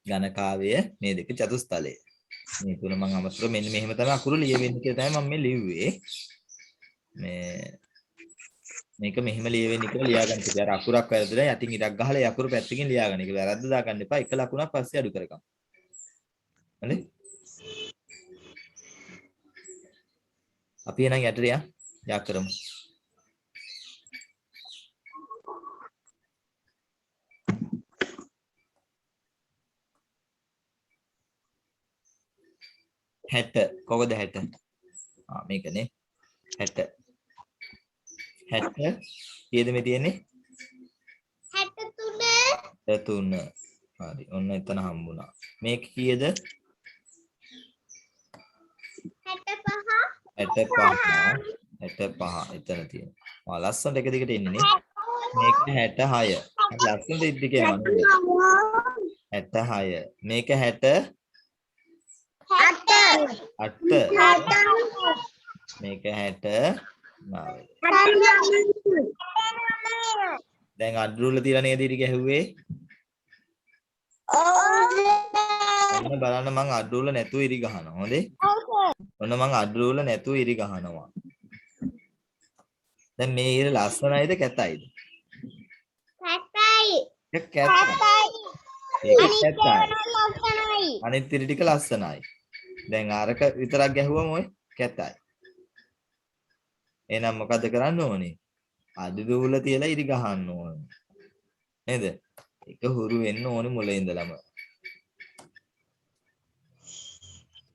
ඝනකාවය මේ දෙක චතුස්තලය. මේ තුන මම අමතර මෙන්න මෙහෙම තමයි අකුරු ලියවෙන්නේ කියලා තමයි මම මේ ලිව්වේ. මේක මෙහෙම ලියවෙන්නේ කියලා ලියාගන්න ඉතින් අර අකුරක් වැරදිලා යටින් ඉරක් ගහලා ඒ අකුරු පැත්තකින් ලියාගන්න. ඒක වැරද්ද දාගන්න එපා. එක ලකුණක් පස්සේ අඩු කරගමු. හරි? අපි එනං යටට යා කරමු. හැට කොකද හැට? මේකනේ 60. 60 කීයද මේ තියෙන්නේ? 63. 63. හරි. ඔන්න එතන හම්බුණා. මේක කීයද? 65. 65 එතන තියෙනවා. ලස්සනට එක දිගට එන්නේ නේ. මේක 66. ලස්සනට ඉද්දි කියනවා. 66. මේක 60 මේක 69. දැන් අඩුවල තියලා නේද ඉරි ගැහුවේ? ඔන්න බලන්න මං අඩුවල නැතුව ඉරි ගහනවා. හොඳේ? ඔන්න මං අඩුවල නැතුව ඉරි ගහනවා. දැන් මේ ඉර ලස්සනයිද කැතයිද? කැතයි. ඒක කැතයි. ඒක කැතයි. අනිත් ඉරි ටික ලස්සනයි. දැන් අරක විතරක් ගැහුවම ඔය කැතයි. එහෙනම් මොකද කරන්න ඕනේ? අඩුවල තියලා ඉරි ගහන්න ඕනේ. නේද? ඒක හුරු වෙන්න ඕනේ මුලින් ඉඳලම.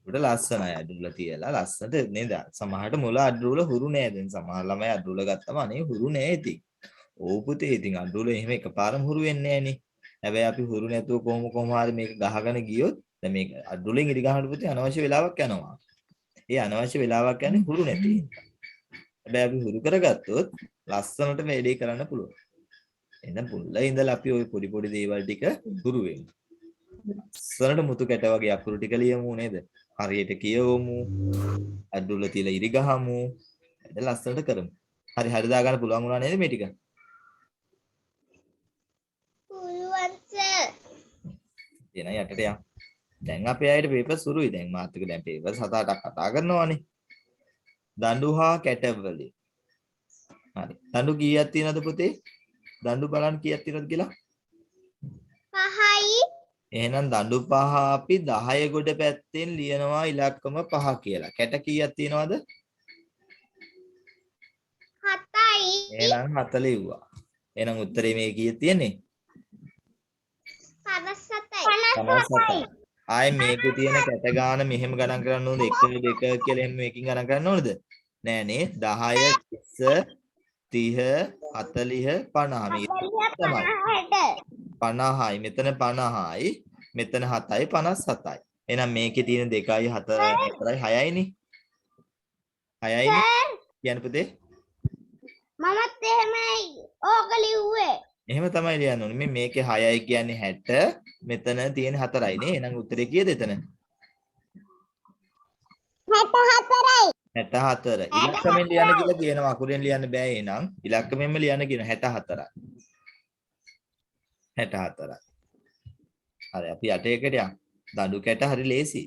උඩ ලස්සනයි අඩුවල තියලා ලස්සනට නේද? සමහරට මුල අඩුවල හුරු නෑ. දැන් සමහර ළමයි අඩුවල ගත්තම අනේ හුරු නෑ ඉතින්. ඕ පුතේ ඉතින් අඩුවල එහෙම එකපාරම හුරු වෙන්නේ නෑනේ. හැබැයි අපි හුරු නැතුව කොහොම හරි මේක ගහගෙන ගියොත් දැන් මේක අඩුවලින් ඉරි ගහනකොට පුතේ අනවශ්‍ය වෙලාවක් යනවා. ඒ අනවශ්‍ය වෙලාවක් යන්නේ හුරු නැති හින්දා. හැබැයි අපි හුරු කරගත්තොත් ලස්සනට වැඩේ කරන්න පුළුවන්. එහෙනම් පුල්ලා ඉඳලා අපි ওই පොඩි පොඩි දේවල් ටික හුරු වෙමු. ලස්සනට මුතු කැට වගේ අකුරු ටික ලියමු නේද? හරියට කියවමු. අඩුවල තියලා ඉරි ගහමු. එද ලස්සනට කරමු. හරි හරි දා ගන්න පුළුවන් වුණා නේද මේ ටික? පුළුවන් සර්. එන යටට යන්න. දැන් අපේ අයට පේපර් සුරුයි. දැන් මාත් එක්ක දැන් පේපර් 7-8ක් කතා කරනවානේ. දඬු හා කැටවලින්. හරි. දඬු කීයක් තියෙනවද පුතේ? දඬු බලන්න කීයක් තියෙනවද කියලා? 5යි. එහෙනම් දඬු 5 අපි 10 ගොඩ පැත්තෙන් ලියනවා ඉලක්කම 5 කියලා. කැට කීයක් තියෙනවද? 7යි. එහෙනම් 7 ලිව්වා. එහෙනම් උත්තරේ මේ කීයේ තියෙන්නේ? 57යි. 57යි. ආයේ මේකේ තියෙන කැට ගාන මෙහෙම ගණන් කරන්න ඕනද? 1 2 කියලා එහෙම මේකෙන් ගණන් කරන්න ඕනද? නෑ නේ. 10 20 30 40 50 මේක තමයි. 50යි මෙතන 50යි මෙතන 7යි 57යි. එහෙනම් මේකේ තියෙන 2යි 4යි 6යි නේ. 6යි නේ. කියන්න පුතේ. මමත් එහෙමයි ඕක ලිව්වේ. එහෙම තමයි ලියන්න ඕනේ. මේකේ 6යි කියන්නේ 60 මෙතන තියෙන 4යි නේ. එහෙනම් උත්තරේ කීයද එතන? 64යි. 64. ඉලක්කමෙන් ලියන්න කියලා කියනවා. අකුරෙන් ලියන්න බෑ එහෙනම්. ඉලක්කමෙන්ම ලියන්න කියන 64යි. 64යි. හරි අපි 8කට යමු. දඬු කැට හරි ලේසි.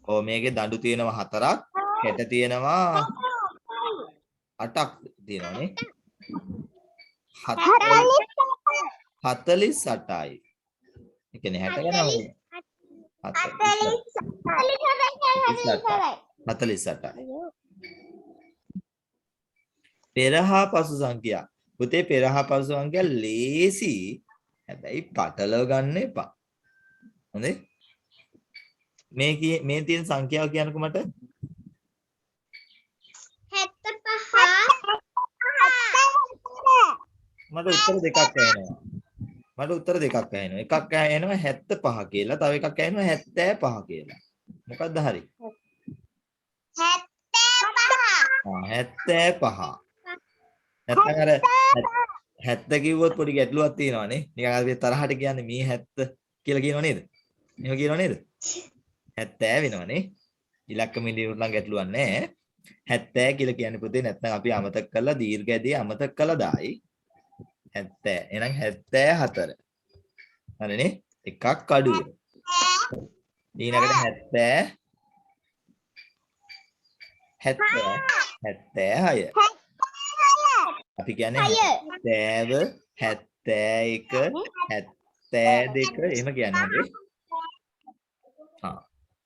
ඔව් මේකේ දඬු තියෙනවා 4ක්, කැට තියෙනවා 8ක් තියෙනවානේ. 48යි. ඒ කියන්නේ 60 ගණන් 48යි. පෙරහා පසු සංඛ්‍යා. පුතේ පෙරහා පසු සංඛ්‍යා ලේසි. හැබැයි පටලව ගන්න එපා. හොඳේ? මේ තියෙන සංඛ්‍යාව කියන්නකෝ මට. 75. මට උත්තර දෙකක් ඇහෙනවා. එකක් ඇහෙනවා 75 කියලා, තව එකක් ඇහෙනවා 75 කියලා. මොකක්ද හරි? 75. නැත්නම් අර 70 කිව්වොත් පොඩි ගැටලුවක් තියෙනවානේ. නිකන් අපි තරහට කියන්නේ මේ 70 කියලා කියනව නේද? එහෙම කියනව නේද? 70 වෙනවනේ. ඉලක්ක මිලියන නම් ගැටලුවක් නැහැ. 70 කියලා කියන්නේ පුතේ නැත්නම් අපි අමතක කරලා දීර්ඝයදී අමතක කළා දායි. 70. එහෙනම් 74. හරිනේ? එකක් අඩුව. ඊළඟට 76. අපි කියන්නේ 70 71 72 එහෙම කියන්නේ.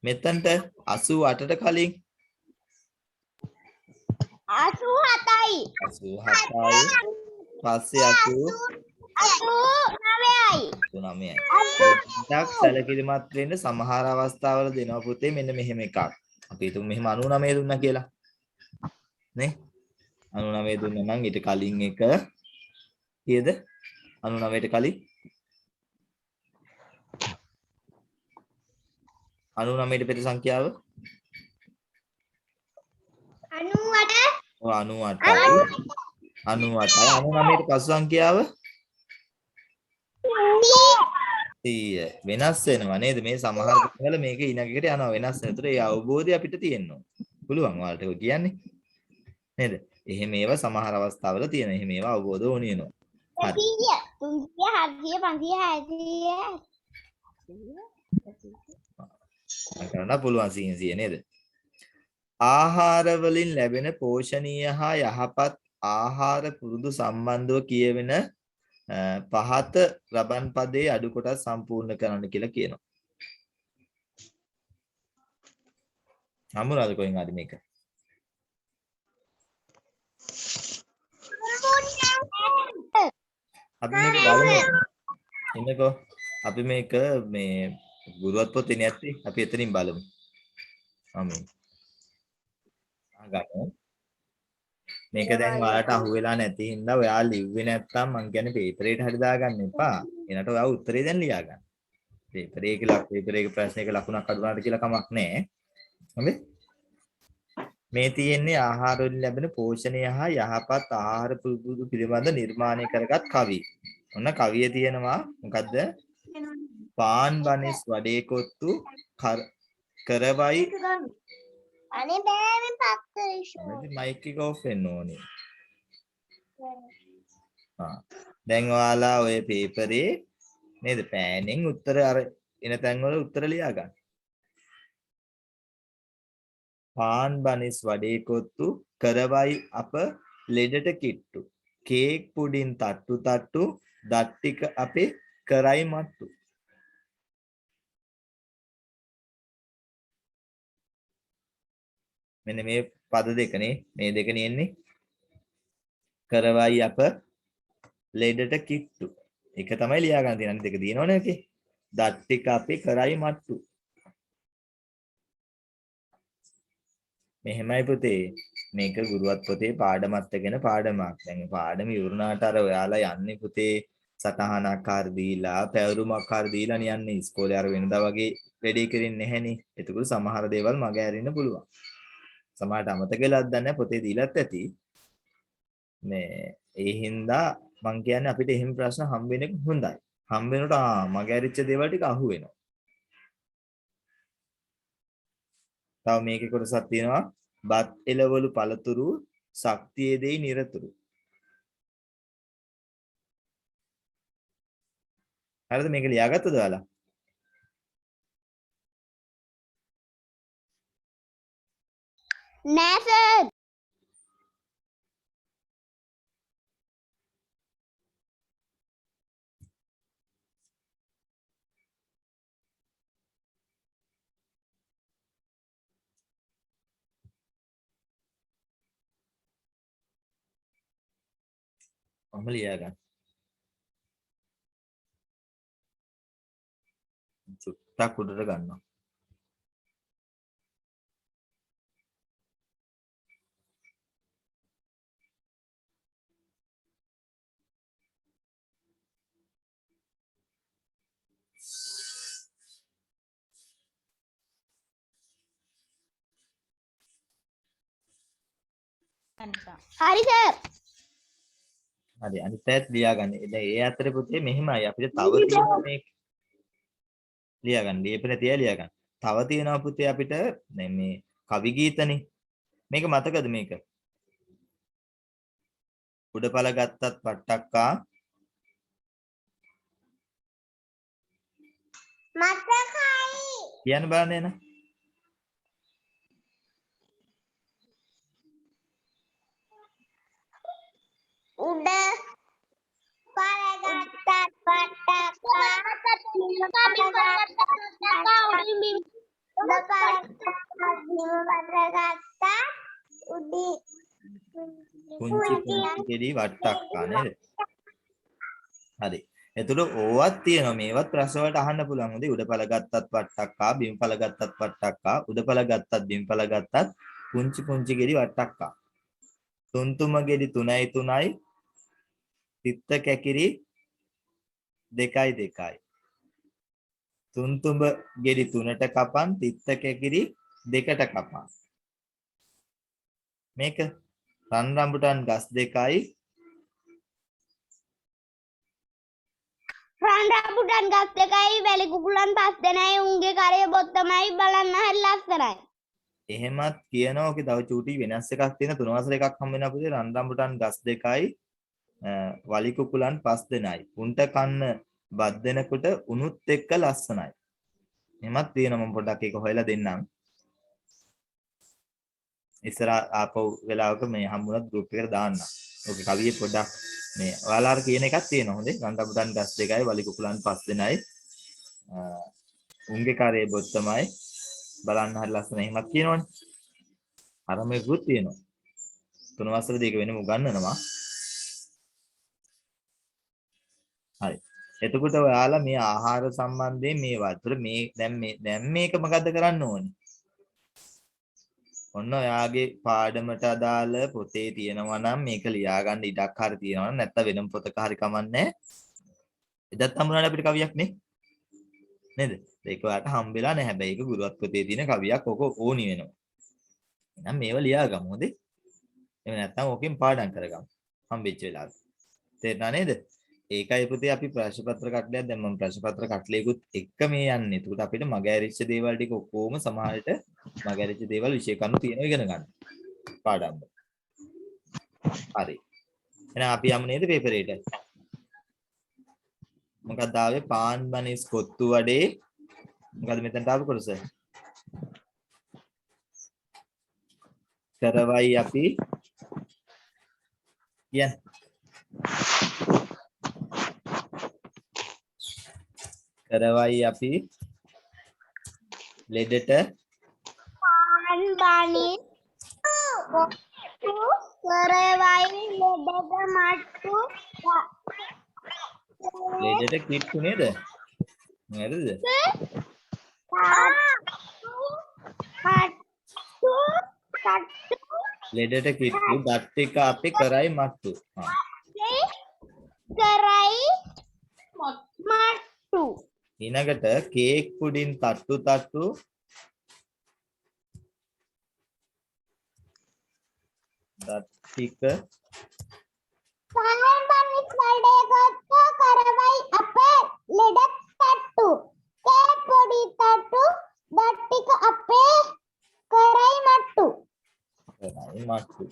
මෙතනට 88ට කලින් 87යි. 87යි පස්සේ 89යි. 89යි. ටිකක් සැලකිලිමත් වෙන්න සමහර අවස්ථාවල දෙනවා පුතේ මෙන්න මෙහෙම එකක්. අපි හිතමු මෙහෙම 99 දුන්නා කියලා. නේ? 99 දුන්නා නම් ඊට කලින් එක කීයද? 99ට කලින් 99ට පෙර සංඛ්‍යාව 98. ඔව් 98යි 99ට පසු සංඛ්‍යාව 100 වෙනස් වෙනවා නේද මේ සමහර දේවල් මේක ඊළඟට යනවා වෙනස් වෙනතර ඒ අවබෝධය අපිට තියෙනවා පුළුවන් ඔයාලට ඔය කියන්නේ නේද එහෙම ඒවා සමහර අවස්ථාවල තියෙන එහෙම ඒවා අවබෝධ වුණ වෙනවා 100 300 500 කරන්න පුළුවන් 100 නේද ආහාර වලින් ලැබෙන පෝෂණීය හා යහපත් ආහාර පුරුදු සම්බන්ධව කියවෙන පහත රබන් පදයේ අඩු කොටස් සම්පූර්ණ කරන්න කියලා කියනවා. අමුරාද කොහෙන් හරි මේක. අපි මේක බලමු. එන්නකෝ. අපි මේක මේ ගුරුවත් පොතේ නැත්තේ අපි එතනින් බලමු. අමේ. ගන්න. මේක දැන් ඔයාලට අහු වෙලා නැති හින්දා ඔයා ලිව්වේ නැත්තම් මං කියන්නේ පේපරේට හරි දාගන්න එපා. එනට ඔයා උත්තරේ දැන් ලියා ගන්න. පේපරේ ප්‍රශ්නයක ලකුණක් අඩු වුණාට කියලා කමක් නැහැ. හරිද? මේ තියෙන්නේ ආහාර වලින් ලැබෙන පෝෂණය හා යහපත් ආහාර පුරුදු පිළිබඳ නිර්මාණය කරගත් කවි. ඔන්න කවිය තියෙනවා මොකද්ද? පාන් බනිස් වඩේ කොත්තු කරවයි අනේ බෑ මේ පත්තරේෂෝ. මයික් එක ඔෆ් වෙන්න ඕනේ. දැන් ඔයාලා ඔය පේපරේ නේද පෑනෙන් උත්තර අර එන තැන් වල උත්තර ලියා ගන්න. පාන් බනිස් වඩේ කොත්තු කරවයි අප ලෙඩට කිට්ටු. කේක් පුඩින් තට්ටු තට්ටු දත් ටික අපේ කරයි මට්ටු. මෙන්න මේ පද දෙකනේ මේ දෙක නෙන්නේ කරවයි අප ලෙඩට කිට්ටු. එක තමයි ලියා ගන්න තියෙන්නේ. දෙක දිනවනේ එකේ. දත් ටික අපි කරයි මට්ටු. මෙහෙමයි පුතේ. මේක ගුරුවත් පොතේ පාඩමත් එක්කන පාඩමක්. දැන් පාඩම ඉවරනාට අර ඔයාලා යන්නේ පුතේ සටහනක් හරි දීලා පැවරුමක් හරි දීලා යන්නේ ඉස්කෝලේ අර වෙනදා වගේ වැඩේ කරන්නේ නැහෙනේ. ඒකවල සමහර දේවල් මග ඇරින්න පුළුවන්. සමහරට අමතක වෙලාද දන්නේ පොතේ දීලත් ඇති. මේ ඒ හින්දා මං කියන්නේ අපිට එහෙම ප්‍රශ්න හම්බ වෙන එක හොඳයි. හම්බ වෙනකොට මග ඇරිච්ච දේවල් ටික අහු වෙනවා. තව මේකේ කොටසක් තියෙනවා බත් එළවලු පළතුරු ශක්තියේ දෙයි නිරතුරු. හරිද මේක ලියාගත්තද ඔයාලා? නෑ සර්. මම ලියාගන්න. චුට්ටක් උඩට ගන්නවා. හරි සර්. හරි අනිත් පැත්ත ලියාගන්න. දැන් ඒ අතරේ පුතේ මෙහෙමයි අපිට තව තියෙනවා මේක. ලියාගන්න. දීපල තියා ලියාගන්න. තව තියෙනවා පුතේ අපිට දැන් මේ කවි ගීතනේ. මේක මතකද මේක? උඩපල ගත්තත් පට්ටක්කා මතකයි. කියන්න බලන්න එන. උඩ පළගත්තත් පට්ටක්කා පුංචි පුංචි ගෙඩි වට්ටක්කා නේද? හරි. එතකොට ඕවත් තියෙනවා මේවත් ප්‍රශ්න වලට අහන්න පුළුවන්. හොඳයි උඩපල ගත්තත් වට්ටක්කා බිම්පල ගත්තත් වට්ටක්කා උඩපල ගත්තත් බිම්පල ගත්තත් පුංචි පුංචි ගෙඩි වට්ටක්කා. තුන්තුම ගෙඩි 3යි 3යි තිත්ත කැකිරි 2යි 2යි. තුන්තුඹ ගෙඩි 3ට කපන් තිත්ත කැකිරි 2ට කපන්. මේක රන් රඹුටන් ගස් 2යි රන් රඹුටන් ගස් 2යි වැලි කුකුලන් 5 දෙනයි උන්ගේ කරේ බොත්තමයි බලන්න හරි ලස්සනයි. එහෙමත් කියනවා ඔකේ තව චූටි වෙනස් එකක් තියෙන තුන වසර එකක් හම් වෙන අපිට රන් රඹුටන් ගස් 2යි වලි කුකුලන් 5 දෙනයි. උන්ට කන්න බත් දෙනකොට උනුත් එක්ක ලස්සනයි. එහෙමත් තියෙනවා මම පොඩ්ඩක් ඒක හොයලා දෙන්නම්. ඉස්සර ආපහු වෙලාවක මේ හම්බුනත් ගෲප් එකට දාන්න. ඕකේ කවියේ පොඩ්ඩක් මේ ඔයාලා කියන එකක් තියෙනවා හොඳේ. රන් රඹුටන් ගස් 2යි වලි කුකුලන් 5 දෙනයි. උන්ගේ කරේ බොත්තමයි බලන්න හරි ලස්සන එහෙමත් කියනවනේ. අර මේකුත් තියෙනවා. තුන වසර දෙක වෙනම උගන්වනවා. හරි. එතකොට ඔයාලා මේ ආහාර සම්බන්ධයෙන් මේවා. ඒතර මේ දැන් මේක මොකද්ද කරන්න ඕනේ? ඔන්න ඔයාගේ පාඩමට අදාළ පොතේ තියෙනවා නම් මේක ලියාගන්න ඉඩක් හරි තියෙනවා නම් නැත්නම් වෙනම පොතක හරි කමන්නේ. එදත් හම්බුනානේ අපිට කවියක් නේ. නේද? ඒක ඔයාලට හම්බෙලා නැහැ. හැබැයි ඒක ගුරුවත් පොතේ තියෙන කවියක්. ඕක ඕනි වෙනවා. එහෙනම් මේව ලියාගමු හොඳේ. එහෙම නැත්නම් ඕකෙන් පාඩම් කරගමු. හම්බෙච්ච වෙලාවට. තේරුණා නේද? ඒකයි පුතේ අපි ප්‍රශ්න පත්‍ර කට්ටයක් දැන් මම ප්‍රශ්න පත්‍ර කට්ටලයකුත් එක්ක මේ යන්නේ. ඒකට අපිට මග ඇරිච්ච දේවල් ටික ඔක්කොම සමහරට මග ඇරිච්ච දේවල් විෂය කණු තියෙනවා ඉගෙන ගන්න. පාඩම්. හරි. එහෙනම් අපි යමු නේද පේපර් එකට? මොකක්ද ආවේ පාන් බනිස් කොත්තු වඩේ මොකද මෙතනට ආපු කොටස? කරවයි අපි කියන්න. කරවයි අපි ලෙඩට පාන් බනිස් කොත්තු කරවයි ලෙඩට මට්ටු ලෙඩට කිට්ටු නේද? හරිද? කට්ටු කට්ටු ලෙඩට කිට්ටු දත් ටික අපි කරයි මට්ටු. කරයි මට්ටු ඊළඟට කේක් පුඩින් තට්ටු තට්ටු දත් ටික සායන් පන්විස් වලට කරවයි අපේ ලෙඩ තට්ටු කේක් පොඩි තට්ටු දත් ටික අපේ කරයි මට්ටු කරයි මට්ටු.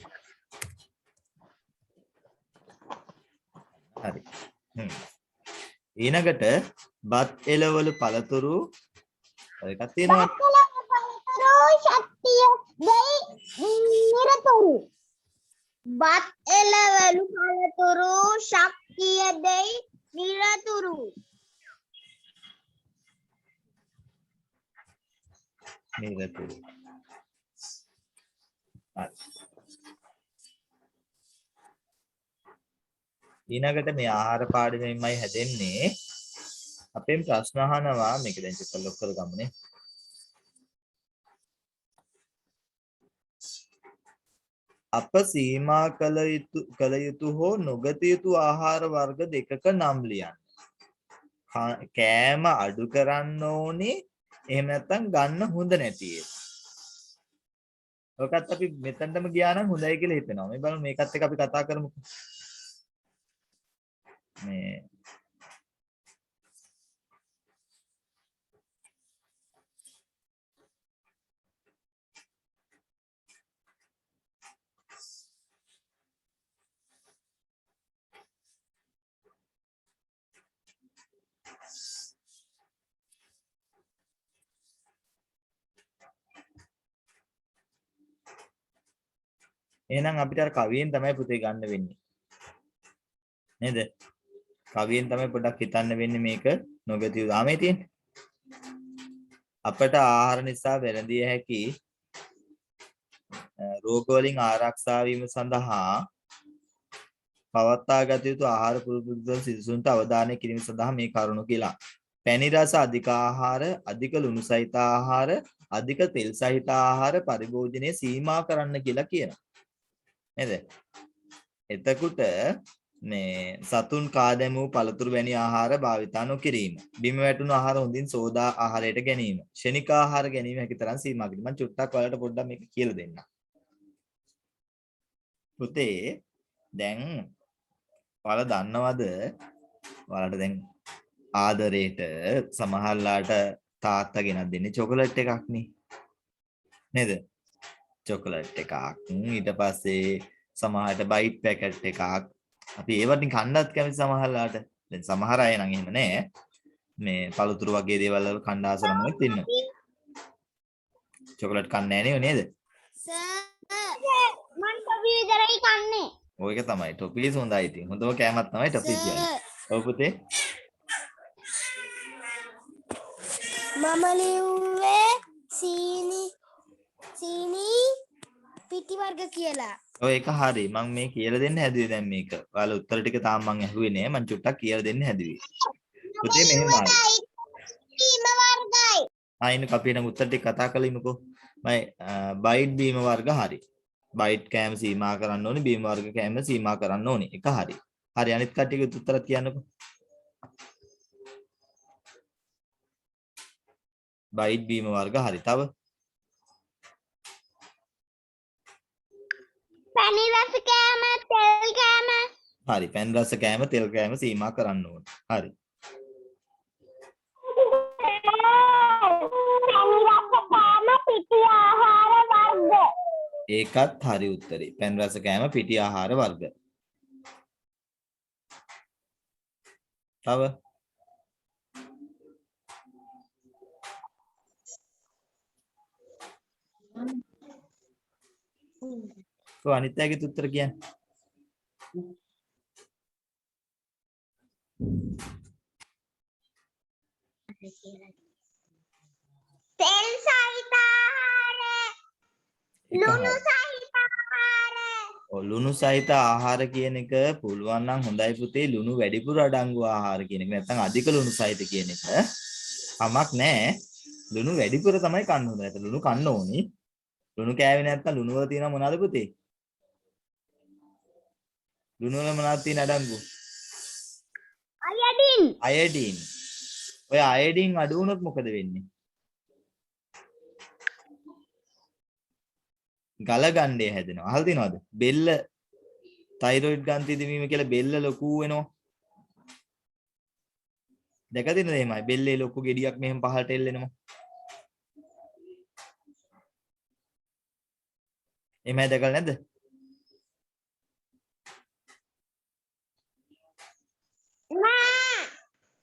හරි. ඊළඟට බත් එළවලු පළතුරු එකක් තියෙනවා. ශක්තිය දෙයි නිරතුරු බත් එළවලු පළතුරු ශක්තිය දෙයි නිරතුරු නිරතුරු. හරි. ඊළඟට මේ ආහාර පාඩමෙන්මයි හැදෙන්නේ. අපෙන් ප්‍රශ්න අහනවා මේක දැන් චුට්ටක් ලොක් කරගමුනේ. අප සීමා කළ යුතු හෝ නොගත යුතු ආහාර වර්ග දෙකක නම් ලියන්න. කෑම අඩු කරන්න ඕනේ එහෙම නැත්නම් ගන්න හොඳ නැති එක. ඔකත් අපි මෙතනටම ගියා නම් හොඳයි කියලා හිතෙනවා. මේ බලමු මේකත් එක්ක අපි කතා කරමුකෝ. මේ එහෙනම් අපිට අර කවියෙන් තමයි පුතේ ගන්න වෙන්නේ. නේද? කවියෙන් තමයි පොඩ්ඩක් හිතන්න වෙන්නේ මේක නොගත යුතු. ආමේ තියෙන්නේ. අපට ආහාර නිසා වැළඳිය හැකි රෝග වලින් ආරක්ෂා වීම සඳහා පවත්වා ගත යුතු ආහාර පුරුදු සිසුන්ට අවධානය කිරීම සඳහා මේ කරුණු කියලා. පැණි රස අධික ආහාර, අධික ලුණු සහිත ආහාර, අධික තෙල් සහිත ආහාර පරිභෝජනය සීමා කරන්න කියලා කියනවා. නේද? එතකොට මේ සතුන් කාදැමූ පළතුරු වැනි ආහාර භාවිතා නොකිරීම. බිම වැටුණු ආහාර හොඳින් සෝදා ආහාරයට ගැනීම. ක්ෂණික ආහාර ගැනීම හැකි තරම් සීමා කිරීම. මම චුට්ටක් ඔයාලට පොඩ්ඩක් මේක කියලා දෙන්නම්. පුතේ දැන් ඔයාලා දන්නවද? ඔයාලට දැන් ආදරේට සමහරලාට තාත්තා ගෙනත් දෙන්නේ චොකලට් එකක් නේ. නේද? චොකලට් එකක්. ඊට පස්සේ සමහරට බයිට් පැකට් එකක්. අපි ඒවටින් කණ්ඩත් කැමති සමහරලාට. දැන් සමහර අය නම් එහෙම නෑ. මේ පළතුරු වගේ දේවල් වල කණ්ඩ ආසරමක් ඉන්නවා. චොකලට් කන්නේ නෑ නේද? මං ටොෆි විතරයි කන්නේ. ඔය එක තමයි ටොෆිස් හොඳයි ඉතින්. හොඳම කෑමක් තමයි ටොෆි කියන්නේ. ඔව් පුතේ. මම ලිව්වේ සීනි පිටි වර්ග කියලා. ඔය එක හරි. මම මේ කියලා දෙන්න හැදුවේ දැන් මේක. ඔයාලා උත්තර ටික තාම මං ඇහුවේ නෑ. මං චුට්ටක් කියලා දෙන්න හැදුවේ. පුතේ මෙහෙමයි. බීම වර්ගයි. ආයිනක අපි නම් උත්තර ටික කතා කළෙමුකෝ. මම බයිට් බීම වර්ග හරි. බයිට් කෑම සීමා කරන්න ඕනේ. බීම වර්ග කෑම සීමා කරන්න ඕනේ. එක හරි. හරි අනිත් කට්ටියගේ උත්තරත් කියන්නකෝ. බයිට් බීම වර්ග හරි. තව පැණි රස කෑම, තෙල් කෑම. හරි. පැන් රස කෑම, තෙල් කෑම සීමා කරන්න ඕනේ. හරි. පැණි රස කෑම පිටි ආහාර වර්ග. ඒකත් හරි උත්තරේ. පැන් රස කෑම පිටි ආහාර වර්ග. තව කො අනිත් අයගේ උත්තර කියන්න. තෙල් සහිත ආහාර, ලුණු සහිත ආහාර, ලුණු සහිත ආහාර කියන එක පුළුවන් නම් හොඳයි පුතේ. ලුණු වැඩිපුර අඩංගු ආහාර කියන එක නැත්නම් අධික ලුණු සහිත කියන එක කමක් නැහැ. ලුණු වැඩිපුර තමයි කන්න හොඳ. නැත්නම් ලුණු කන්න ඕනි. ලුණු කෑවේ නැත්නම් ලුණු වල තියෙන මොනවද පුතේ? ලුණු වල මොනවද තියෙන අඩංගු? අයඩින්. අයඩින්. ඔය අයඩින් අඩු වුණොත් මොකද වෙන්නේ? ගල ගණ්ඩේ හැදෙනවා. අහලා තියෙනවද? බෙල්ල තයිරොයිඩ් ග්‍රන්ථි දිවීම කියලා බෙල්ල ලොකු වෙනවා. දැකලා තියෙනද එහෙමයි? බෙල්ලේ ලොකු ගෙඩියක් මෙහෙම පහළට එල්ලෙනවා. එහෙමයි දැකලා නැද්ද?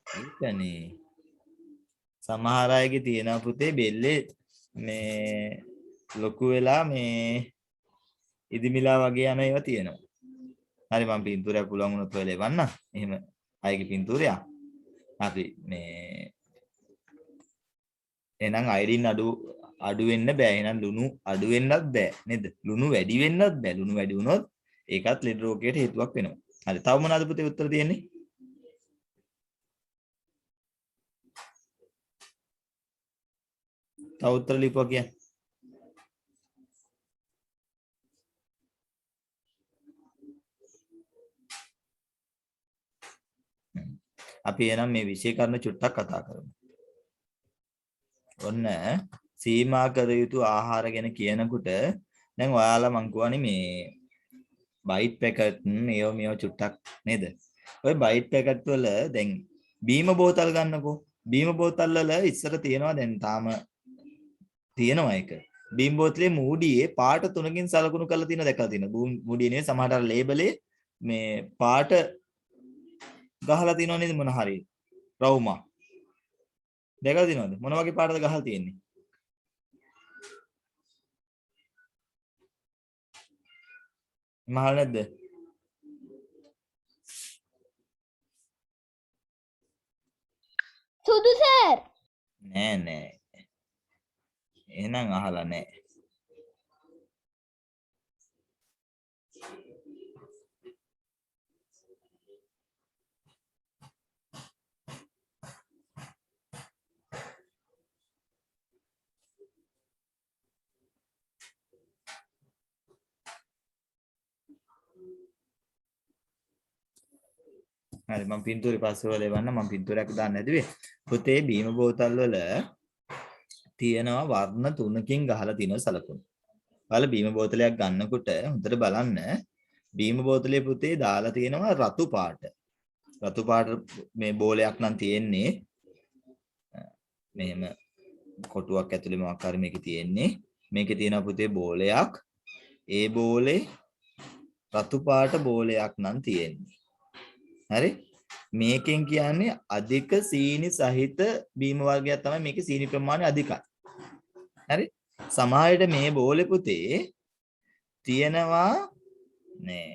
ඒකනේ. සමහර අයගේ තියෙනවා පුතේ බෙල්ලේ මේ ලොකු වෙලා මේ ඉදිමිලා වගේ යන ඒවා තියෙනවා. හරි මම පින්තූරයක් පුළුවන් වුණොත් ඔය ලෙවන්න. එහෙම අයගේ පින්තූරයක්. අපි මේ එහෙනම් අයඩින් අඩු වෙන්න බෑ. එහෙනම් ලුණු අඩු වෙන්නත් බෑ නේද? ලුණු වැඩි වෙන්නත් බෑ. ලුණු වැඩි වුණොත් ඒකත් ලෙඩ රෝගයට හේතුවක් වෙනවා. හරි. තව මොනවද පුතේ උත්තර තියෙන්නේ? තව උත්තර ලියපුවා කියන්නේ. අපි එනම් මේ විශේෂ කරන චුට්ටක් කතා කරමු. ඔන්න සීමා කර යුතු ආහාර ගැන කියනකොට දැන් ඔයාලා මං කියවනේ මේ බයිට් පැකට් මේව චුට්ටක් නේද? ඔය බයිට් පැකට් වල දැන් බීම බෝතල් ගන්නකෝ. බීම බෝතල් වල ඉස්සර තියෙනවා දැන් තාම තියෙනවා එක. බීම බෝතලේ මූඩියේ පාට තුනකින් සලකුණු කරලා තියෙන දැකලා තියෙනවා. මූඩියේ නේ සමහරට ලේබලේ මේ පාට ගහලා තියෙනව නේද මොන හරි රවුමක්. දැකලා තියෙනවද? මොන වගේ පාටද ගහලා තියෙන්නේ? මහල් නැද්ද? සුදු සර්. නෑ. එහෙනම් අහලා නෑ. හරි මම පින්තූරේ පස්සේ වල එවන්න මම පින්තූරයක් දාන්න හැදුවේ. පුතේ බීම බෝතල් වල තියෙනවා වර්ණ තුනකින් ගහලා තියෙන සලකුණු. ඔයාලා බීම බෝතලයක් ගන්නකොට හොඳට බලන්න බීම බෝතලේ පුතේ දාලා තියෙනවා රතු පාට. රතු පාට මේ බෝලයක් නම් තියෙන්නේ මෙහෙම කොටුවක් ඇතුලේ මොකක් හරි මේකේ තියෙන්නේ. මේකේ තියෙනවා පුතේ බෝලයක්. ඒ බෝලේ රතු පාට බෝලයක් නම් තියෙන්නේ. හරි මේකෙන් කියන්නේ අධික සීනි සහිත බීම වර්ගයක් තමයි මේකේ සීනි ප්‍රමාණය අධිකයි. හරි සමහරවිට මේ බෝලේ පුතේ තියෙනවා නේ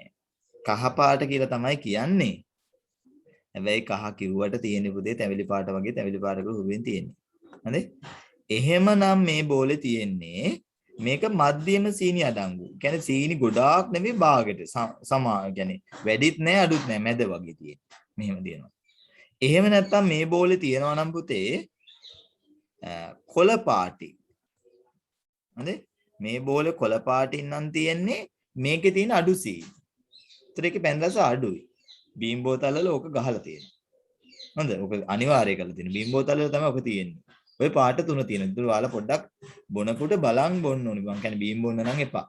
කහ පාට කියලා තමයි කියන්නේ. හැබැයි කහ කිව්වට තියෙන පුතේ තැවිලි පාට වගේ තැවිලි පාටක හුරුවෙන් තියෙන්නේ. හරි එහෙමනම් මේ බෝලේ තියෙන්නේ මේක මධ්‍යම සීනි අඩංගු. කියන්නේ සීනි ගොඩාක් නෙමෙයි භාගයට සමා කියන්නේ වැඩිත් නෑ අඩුත් නෑ මැද වගේ තියෙන. මෙහෙම තියෙනවා. එහෙම නැත්නම් මේ බෝලේ තියෙනවා නම් පුතේ කොළ පාටි. හරි මේ බෝලේ කොළ පාටින් නම් තියෙන්නේ මේකේ තියෙන අඩු සීනි. ඒතර ඒකේ පැන්රස අඩුයි. බීම් බෝතල් වල ඕක ගහලා තියෙනවා. හොඳ ඕක අනිවාර්යය කරලා තියෙනවා. බීම් බෝතල් වල තමයි ඕක තියෙන්නේ. ඔය පාට තුන තියෙනවා. ඒතර ඔයාලා පොඩ්ඩක් බොනකොට බලන් බොන්න ඕනි. මං කියන්නේ බීම් බොන්න නම් එපා.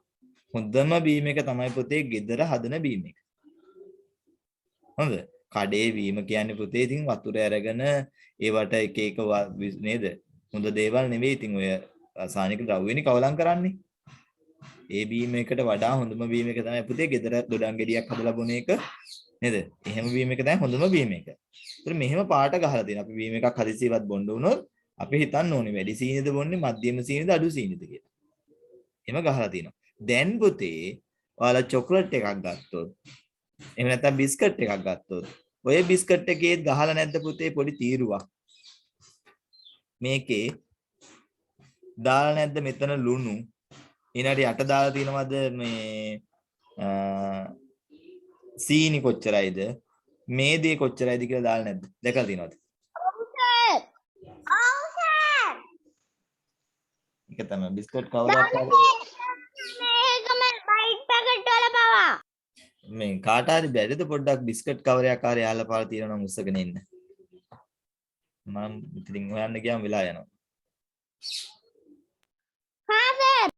හොඳම බීම් එක තමයි පුතේ ගෙදර හදන බීම් එක. හොඳ. කඩේ බීම කියන්නේ පුතේ ඉතින් වතුර අරගෙන ඒවට එක එක නේද? හොඳ දේවල් නෙවෙයි ඉතින් ඔය රසායනික ද්‍රව්‍යනේ කවලම් කරන්නේ. ඒ බීම් එකට වඩා හොඳම බීම් එක තමයි පුතේ ගෙදර දොඩම් ගෙඩියක් හදලා බොන එක නේද? එහෙම බීම් එක තමයි හොඳම බීම් එක. ඒතර මෙහෙම පාට ගහලා තියෙනවා. අපි බීම් එකක් හදිසියවත් බොන්න වුණොත් අපි හිතන්න ඕනේ වැඩි සීනිද බොන්නේ මධ්‍යම සීනිද අඩු සීනිද කියලා. එහෙම ගහලා තියෙනවා. දැන් පුතේ ඔයාලා චොක්ලට් එකක් ගත්තොත් එහෙම නැත්නම් බිස්කට් එකක් ගත්තොත් ඔය බිස්කට් එකේ ගහලා නැද්ද පුතේ පොඩි තීරුවක්? මේකේ දාලා නැද්ද මෙතන ලුණු? ඊළඟට යට දාලා තියෙනවද මේ සීනි කොච්චරයිද මේ දේ කොච්චරයිද කියලා දාලා නැද්ද? දැකලා තියෙනවද? ඔව් සර්. ඔව් සර්. ඒක තමයි බිස්කට් කවරයක් මේකම බයිට් පැකට් වල පවා. මේ කාට හරි බැරිද පොඩ්ඩක් බිස්කට් කවරයක් හරි යාලා පාලා තියෙනවා නම් උස්සගෙන ඉන්න. මම ඉතින් හොයන්න ගියාම වෙලා යනවා. හා සර්.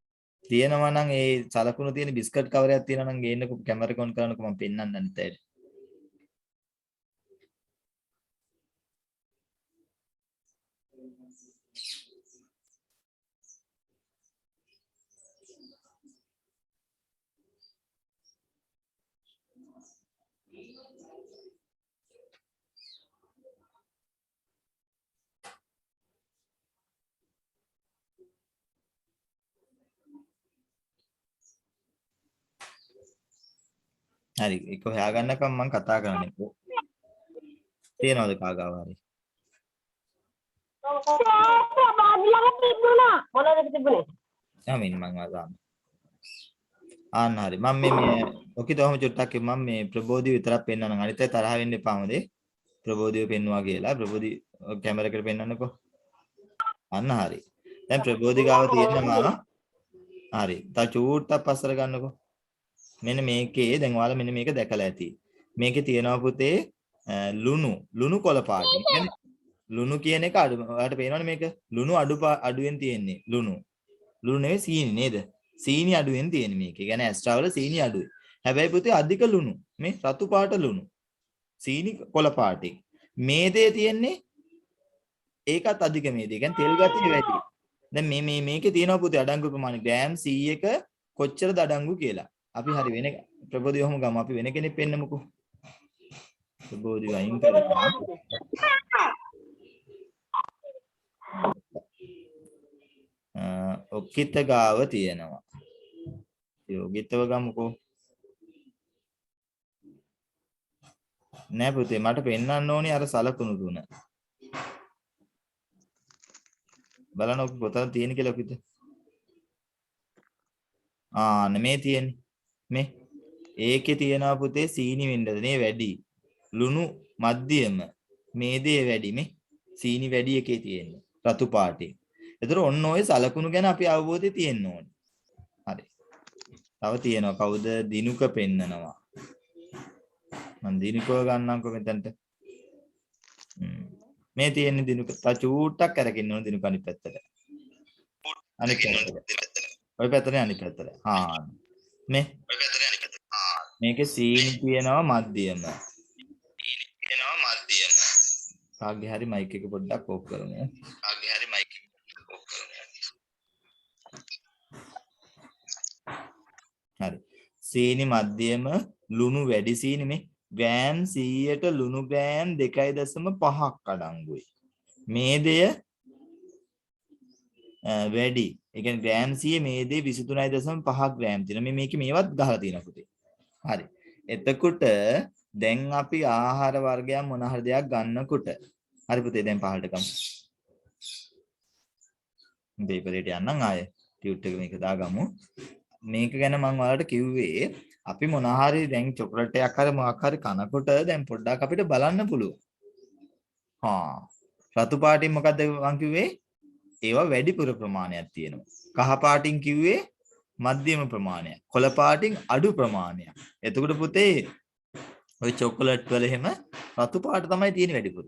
තියෙනවා නම් ඒ සලකුණු තියෙන බිස්කට් කවරයක් තියෙනවා නම් ගේන්නකො කැමරා කොන් කරනකො මම පෙන්නන්න අනිත් අයට. හරි ඒක හොයාගන්නකම් මම කතා කරන්නේ. තියෙනවද කාගාව හරි? බාග්ලම තිබුණා. මොනවද තිබුණේ? යමින් මං අදාම. ආන්න හරි. මම මේ ඔකේ තවම චුට්ටක් මම මේ ප්‍රබෝධි විතරක් පෙන්නනවා. අනිත් අය තරහ වෙන්න එපා මොදේ. ප්‍රබෝධිව පෙන්නවා කියලා. ප්‍රබෝධි කැමරා එකට පෙන්නන්නකෝ. අන්න හරි. දැන් ප්‍රබෝධි ගාව තියෙනවා. හරි. තව චූට්ටක් පස්සට ගන්නකෝ. මෙන්න මේකේ දැන් ඔයාලා මෙන්න මේක දැකලා ඇති. මේකේ තියෙනවා පුතේ ලුණු කොළ පාට. කියන්නේ ලුණු කියන එක අඩු ඔයාලට පේනවනේ මේක. ලුණු අඩුවෙන් තියෙන්නේ. ලුණු නෙවෙයි සීනි නේද? සීනි අඩුවෙන් තියෙන්නේ මේක. ඒ කියන්නේ ඇස්ට්‍රා වල සීනි අඩුයි. හැබැයි පුතේ අධික ලුණු. මේ රතු පාට ලුණු. සීනි කොළ පාටේ. මේදේ තියෙන්නේ ඒකත් අධික මේදේ. කියන්නේ තෙල් ගතිය වැඩි. දැන් මේකේ තියෙනවා පුතේ අඩංගු ප්‍රමාණය ග්‍රෑම් 100ක කොච්චරද අඩංගු කියලා. අපි හරි වෙන ප්‍රබෝධි ඔහම ගමු. අපි වෙන කෙනෙක් පෙන්නමුකෝ. ප්‍රබෝධි වයින් කරලා. ඔක්කිත ගාව තියෙනවා. යෝගිතව ගමුකෝ. නෑ පුතේ මට පෙන්වන්න ඕනේ අර සලකුණු තුන. බලන්න ඔක කොතන තියෙන කියලා ඔකිත. මේ තියෙන්නේ. මේ ඒකේ තියෙනවා පුතේ සීනි වෙන්නදනේ වැඩි. ලුණු මධ්‍යම. මේදේ වැඩි මේ. සීනි වැඩි එකේ තියෙන්නේ. රතු පාටේ. ඒතර ඔන්න ඔය සලකුණු ගැන අපි අවබෝධය තියෙන්න ඕනේ. හරි. තව තියෙනවා කවුද දිනුක පෙන්නනවා. මම දිනුකව ගන්නම්කො මෙතනට. මේ තියෙන්නේ දිනුක. තා චූට්ටක් අරගෙන ඕන දිනුක අනිත් පැත්තට. අනිත් පැත්තට. ඔය පැත්තට අනිත් පැත්තට. මේ ඔය පැත්තට අනිත් පැත්තට. මේකේ සීනි තියෙනවා මධ්‍යම. සීනි තියෙනවා මධ්‍යම. කාගේ හරි මයික් එක පොඩ්ඩක් ඕෆ් කරමු. කාගේ හරි මයික් එක ඕෆ් කරමු. හරි. සීනි මධ්‍යම ලුණු වැඩි සීනි මේ ග්‍රෑම් 100ට ලුණු ග්‍රෑම් 2.5ක් අඩංගුයි. මේදය වැඩි. ඒ කියන්නේ ග්‍රෑම් 100 මේදේ 23.5 ග්‍රෑම් තියෙනවා. මේකේ මේවත් ගහලා තියෙනවා පුතේ. හරි. එතකොට දැන් අපි ආහාර වර්ගයක් මොන හරි දෙයක් ගන්නකොට හරි පුතේ දැන් පහළට ගමු. පේපරේට යන්නම් ආයේ ටියුට් එක මේක දාගමු. මේක ගැන මම ඔයාලට කිව්වේ අපි මොන හරි දැන් චොකලට් එකක් හරි මොකක් හරි කනකොට දැන් පොඩ්ඩක් අපිට බලන්න පුළුවන්. රතු පාටින් මොකද්ද මම කිව්වේ? ඒවා වැඩිපුර ප්‍රමාණයක් තියෙනවා. කහ පාටින් කිව්වේ මධ්‍යම ප්‍රමාණයක්. කොළ පාටින් අඩු ප්‍රමාණයක්. එතකොට පුතේ ඔය චොකලට් වල එහෙම රතු පාට තමයි තියෙන්නේ වැඩිපුර.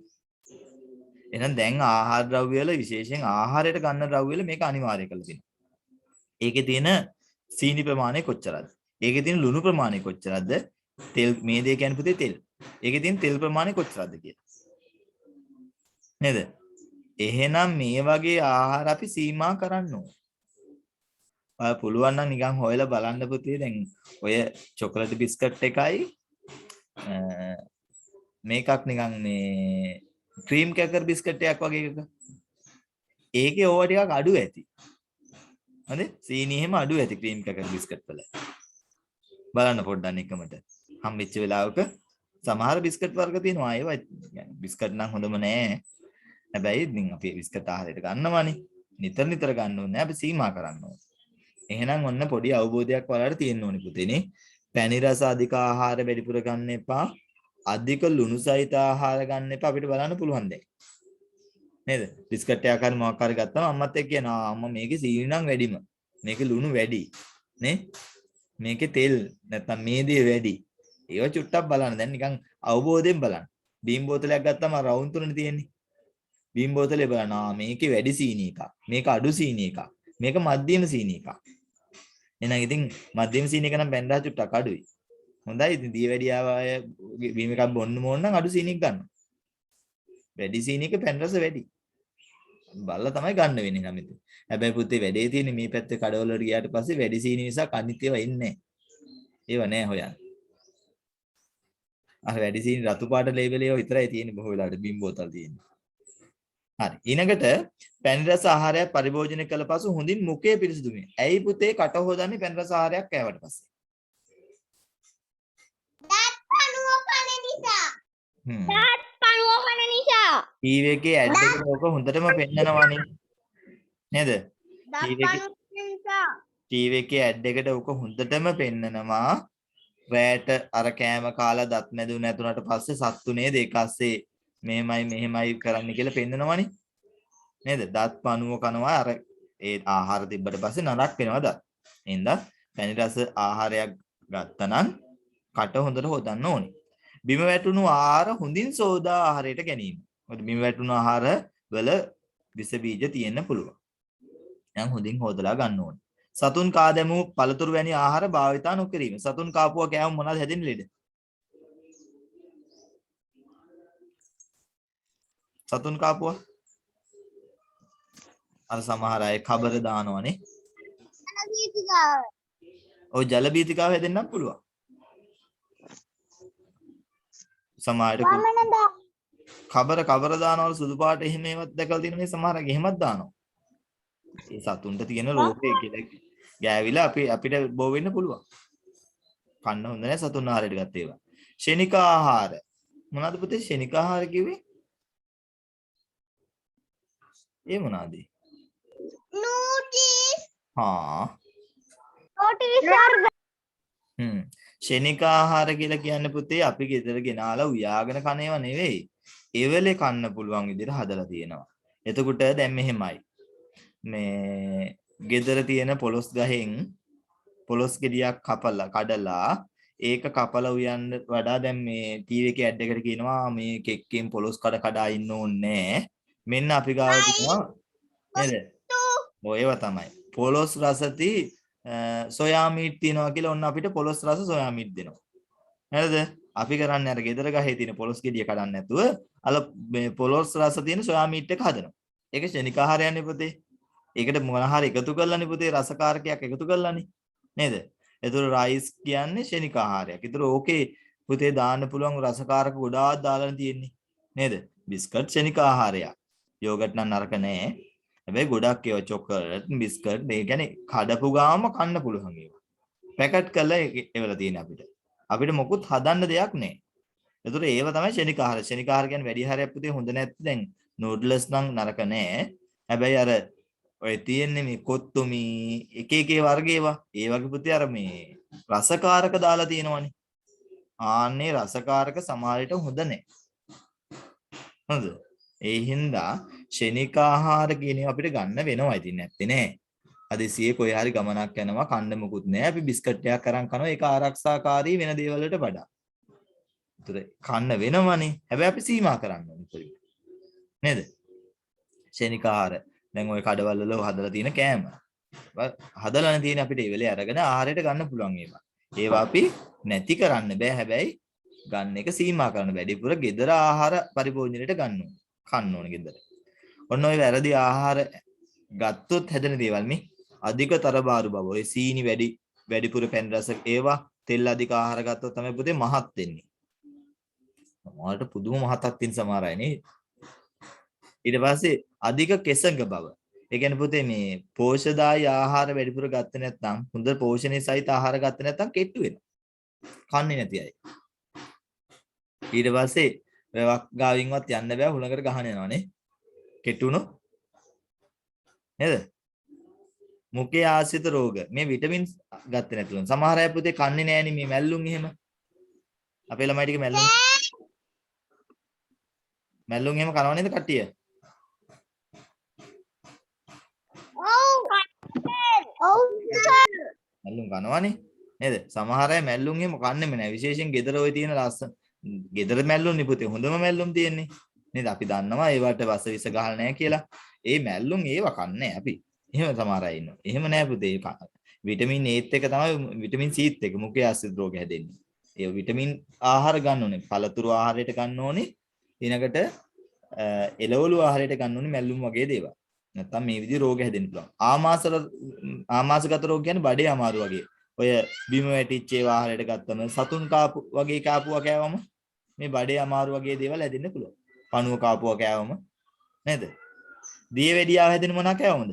එහෙනම් දැන් ආහාර ද්‍රව්‍ය වල විශේෂයෙන් ආහාරයට ගන්න ද්‍රව්‍ය වල මේක අනිවාර්ය කරලා තියෙනවා. ඒකේ තියෙන සීනි ප්‍රමාණය කොච්චරද? ඒකේ තියෙන ලුණු ප්‍රමාණය කොච්චරද? තෙල් මේ දෙක කියන්නේ පුතේ තෙල්. ඒකේ තියෙන තෙල් ප්‍රමාණය කොච්චරද කියලා. නේද? එහෙනම් මේ වගේ ආහාර අපි සීමා කරන්න ඕන. ඔය පුළුවන් නම් නිකන් හොයලා බලන්න පුතේ දැන් ඔය චොකලට් බිස්කට් එකයි මේකක් නිකන් මේ ක්‍රීම් කැකර් බිස්කට් එකක් වගේ එකක. ඒකේ ඕවා ටිකක් අඩු ඇති. හරි? සීනි එහෙම අඩු ඇති ක්‍රීම් කැකර් බිස්කට් වල. බලන්න පොඩ්ඩක් නිකමට. හම්බෙච්ච වෙලාවක සමහර බිස්කට් වර්ග තියෙනවා. ඒවා බිස්කට් නම් හොඳම නෑ. හැබැයි ඉතින් අපි බිස්කට් ආහාරයට ගන්නවානේ. නිතර ගන්න ඕනේ. අපි සීමා කරන්න ඕනේ. එහෙනම් ඔන්න පොඩි අවබෝධයක් ඔයාලට තියෙන්න ඕනේ පුතේනේ. පැණි රස අධික ආහාර වැඩිපුර ගන්න එපා. අධික ලුණු සහිත ආහාර ගන්න එපා. අපිට බලන්න පුළුවන් දැන්. නේද? බිස්කට් එකක් හරි මොකක් හරි ගත්තම අම්මත් එක්ක කියනවා අම්මා මේකේ සීනි නම් වැඩිම. මේකේ ලුණු වැඩි. නේ? මේකේ තෙල් නැත්තම් මේදේ වැඩි. ඒව චුට්ටක් බලන්න. දැන් නිකන් අවබෝධයෙන් බලන්න. බීම් බෝතලයක් ගත්තම රවුම් තුනනේ තියෙන්නේ. බීම් බෝතලේ බලන්න මේකේ වැඩි සීනි එකක්. මේක අඩු සීනි එකක්. මේක මධ්‍යම සීනි එකක්. එහෙනම් ඉතින් මධ්‍යම සීනි එක නම් බෙන්ඩා චුට්ටක් අඩුයි. හොඳයි. ඉතින් දියවැඩියාව අය බීම් එකක් බොන්න ඕන නම් අඩු සීනි එකක් ගන්න. වැඩි සීනි එක පැන් රස වැඩි. බලලා තමයි ගන්න වෙන්නේ නම් ඉතින්. හැබැයි පුතේ වැඩේ තියෙන්නේ මේ පැත්තේ කඩවල වලට ගියාට පස්සේ වැඩි සීනි නිසා අනිත් ඒවා ඉන්නේ නැහැ. ඒව නෑ හොයන්න. අර වැඩි සීනි රතු පාට ලේබල් ඒවා විතරයි තියෙන්නේ බොහෝ වෙලාවට බීම් බෝතල් තියෙන්නේ. හරි. ඊළඟට පැණි රස ආහාරයක් පරිභෝජනය කළ පසු හොඳින් මුඛය පිරිසිදු වෙන්න. ඇයි පුතේ කට හොදන්නේ පැණි රස ආහාරයක් කෑවට පස්සේ? දත් පණුව කන නිසා. දත් පණුව කන නිසා. ටීවී එකේ ඇඩ් එකට ඕක හොඳටම පෙන්නනවනේ. නේද? ටීවී එකේ ඇඩ් එකට ඕක හොඳටම පෙන්නනවා. රෑට අර කෑම කාලා දත් මැදුනේ නැතුණට පස්සේ සත්තු නේද ඒකස්සේ මෙහෙමයි කරන්න කියලා පෙන්නනවනේ. නේද? දත් පණුව කනවා අර ඒ ආහාර තිබ්බට පස්සේ නරක් වෙනවා දත්. එහෙනම් පැණි රස ආහාරයක් ගත්තනම් කට හොඳට හොදන්න ඕනේ. බිම වැටුණු ආහාර හොඳින් සෝදා ආහාරයට ගැනීම. මොකද බිම වැටුණු ආහාර වල විස බීජ තියෙන්න පුළුවන්. දැන් හොඳින් හොදලා ගන්න ඕනේ. සතුන් කා දැමූ පළතුරු වැනි ආහාර භාවිතා නොකිරීම. සතුන් කාපුවා කෑවම මොනවද හැදෙන්නේ ලෙඩ? සතුන් කාපුවා අර සමහර අය කබර දානවනේ. ඔය ජල බීතිකාව හැදෙන්නත් පුළුවන්. සමහරට කබර දානවල සුදු පාට එහෙම ඒවත් දැකලා තියෙන මේ සමහර අය එහෙමත් දානවා. ඒ සතුන්ට තියෙන රෝගේ කියලා ගෑවිලා අපිට බෝ වෙන්න පුළුවන්. කන්න හොඳ නැහැ සතුන් ආහාරයට ගත්ත ඒවා. ශනික ආහාර. මොනවද පුතේ ශනික ආහාර කිව්වේ? ඒ මොනවාද? නූටිස්. ශනික ආහාර කියලා කියන්නේ පුතේ අපි ගෙදර ගෙනාලා උයාගෙන කන ඒවා නෙවෙයි. එවලේ කන්න පුළුවන් විදිහට හදලා තියෙනවා. එතකොට දැන් මෙහෙමයි. මේ ගෙදර තියෙන පොලොස් ගහෙන් පොලොස් ගෙඩියක් කඩලා ඒක කපලා උයන්න වඩා දැන් මේ ටීවී එකේ ඇඩ් එකට කියනවා මේ කෙක්කෙන් පොලොස් කඩා ඉන්න ඕනේ. මෙන්න අපි ගාව තියනවා නේද? ඔයව තමයි. පොලොස් රසති සොයා මීට් තියනවා කියලා ඔන්න අපිට පොලොස් රස සොයා මීට් දෙනවා. හරිද? අපි කරන්නේ අර ගෙදර ගහේ තියෙන පොලොස් ගෙඩිය කඩන්න නැතුව අල මේ පොලොස් රස තියෙන සොයා මීට් එක හදනවා. ඒක ශනික ආහාරයන්නේ පුතේ. ඒකට මොන හරි එකතු කරලානේ පුතේ රසකාරකයක් එකතු කරලානේ. නේද? ඒතර රයිස් කියන්නේ ශනික ආහාරයක්. ඒතර ඕකේ පුතේ දාන්න පුළුවන් රසකාරක ගොඩාක් දාලා තියෙන්නේ. නේද? බිස්කට් ශනික ආහාරයක්. යෝගට් නම් නරක නෑ. හැබැයි ගොඩක් ඒවා චොකලට් බිස්කට් මේ කියන්නේ කඩපු ගාම කන්න පුළුවන් ඒවා. පැකට් කරලා ඒවල තියෙන අපිට මොකුත් හදන්න දෙයක් නෑ. ඒතර ඒව තමයි ශනික ආහාර. ශනික ආහාර කියන්නේ වැඩි ආහාරයක් පුතේ හොඳ නැත්නම් දැන් නූඩ්ලස් නම් නරක නෑ. හැබැයි අර ඔය තියෙන්නේ මේ කොත්තුමි එක වර්ග ඒවා. ඒ වගේ පුතේ අර මේ රසකාරක දාලා තියෙනවනේ. ආන්නේ රසකාරක සමහරට හොඳ නෑ. හොඳ. ඒ හින්දා ශනික ආහාර කියන ඒවා අපිට ගන්න වෙනවා. ඉතින් නැත්තේ නෑ. අදසියේ කොයි හරි ගමනක් යනවා කන්න මොකුත් නෑ. අපි බිස්කට් එකක් අරන් කනවා. ඒක ආරක්ෂාකාරී වෙන දේවල් වලට වඩා. ඒතර කන්න වෙනවනේ. හැබැයි අපි සීමා කරන්න ඕනේ. නේද? ශනික ආහාර. දැන් ওই කඩවල වල හදලා තියෙන කෑම. හදලානේ තියෙන අපිට ඒ වෙලේ අරගෙන ආහාරයට ගන්න පුළුවන් ඒවා. ඒවා අපි නැති කරන්න බෑ. හැබැයි ගන්න එක සීමා කරන්න බෑ. වැඩිපුර ගෙදර ආහාර පරිභෝජනයට ගන්න ඕනේ. කන්න ඕනේ ගෙදර. ඔන්න ඔය වැරදි ආහාර ගත්තොත් හැදෙන දේවල් මේ අධිකතර බාරු බව. ඔය සීනි වැඩිපුර පැන් රස ඒවා තෙල් අධික ආහාර ගත්තොත් තමයි පුතේ මහත් වෙන්නේ. සමහරට පුදුම මහතක් තියෙන සමහර අය නේ. ඊට පස්සේ අධික කෙසඟ බව. ඒ කියන්නේ පුතේ මේ පෝෂදායී ආහාර වැඩිපුර ගත්තේ නැත්නම් හොඳ පෝෂණයේ සහිත ආහාර ගත්තේ නැත්නම් කෙට්ටු වෙනවා. කන්නේ නැති අය. ඊට පස්සේ වැවක් ගාවින්වත් යන්න බෑ හුලඟට ගහන යනවානේ. කෙට්ටුනොත් නේද? මුඛයේ ආශ්‍රිත රෝග. මේ විටමින් ගත්තේ නැතුළු. සමහර අය පුතේ කන්නේ නෑනේ මේ මැල්ලුම් එහෙම. අපේ ළමයි ටික මැල්ලුම් එහෙම කනව නේද කට්ටිය? ඔව් සර්. මැල්ලුම් කනවනේ නේද? සමහර අය මැල්ලුම් එහෙම කන්නේම නෑ. විශේෂයෙන් ගෙදර ඔය තියෙන ලස්සන ගෙදර මැල්ලුම් නේ පුතේ හොඳම මැල්ලුම් තියෙන්නේ. නේද? අපි දන්නවා ඒවට වස විස ගහලා නෑ කියලා. ඒ මැල්ලුම් ඒව කන්නේ අපි. එහෙම සමහර අය ඉන්නවා. එහෙම නෑ පුතේ. විටමින් ඒත් එක තමයි විටමින් සීත් එක මුඛයේ ආසිඩ් රෝග හැදෙන්නේ. ඒ විටමින් ආහාර ගන්න ඕනේ. පළතුරු ආහාරයට ගන්න ඕනේ. ඊනකට එළවලු ආහාරයට ගන්න ඕනේ මැල්ලුම් වගේ දේවල්. නැත්තම් මේ විදිහ රෝග හැදෙන්න පුළුවන්. ආමාශගත රෝග කියන්නේ බඩේ අමාරු වගේ. ඔය බිම වැටිච්ච ඒවා ආහාරයට ගත්තම සතුන් කාපු වගේ කාපුවා කෑවම මේ බඩේ අමාරු වගේ දේවල් හැදෙන්න පුළුවන්. පණුව කාපුවා කෑවම නේද? දියවැඩියාව හැදෙන මොනවා කෑවමද?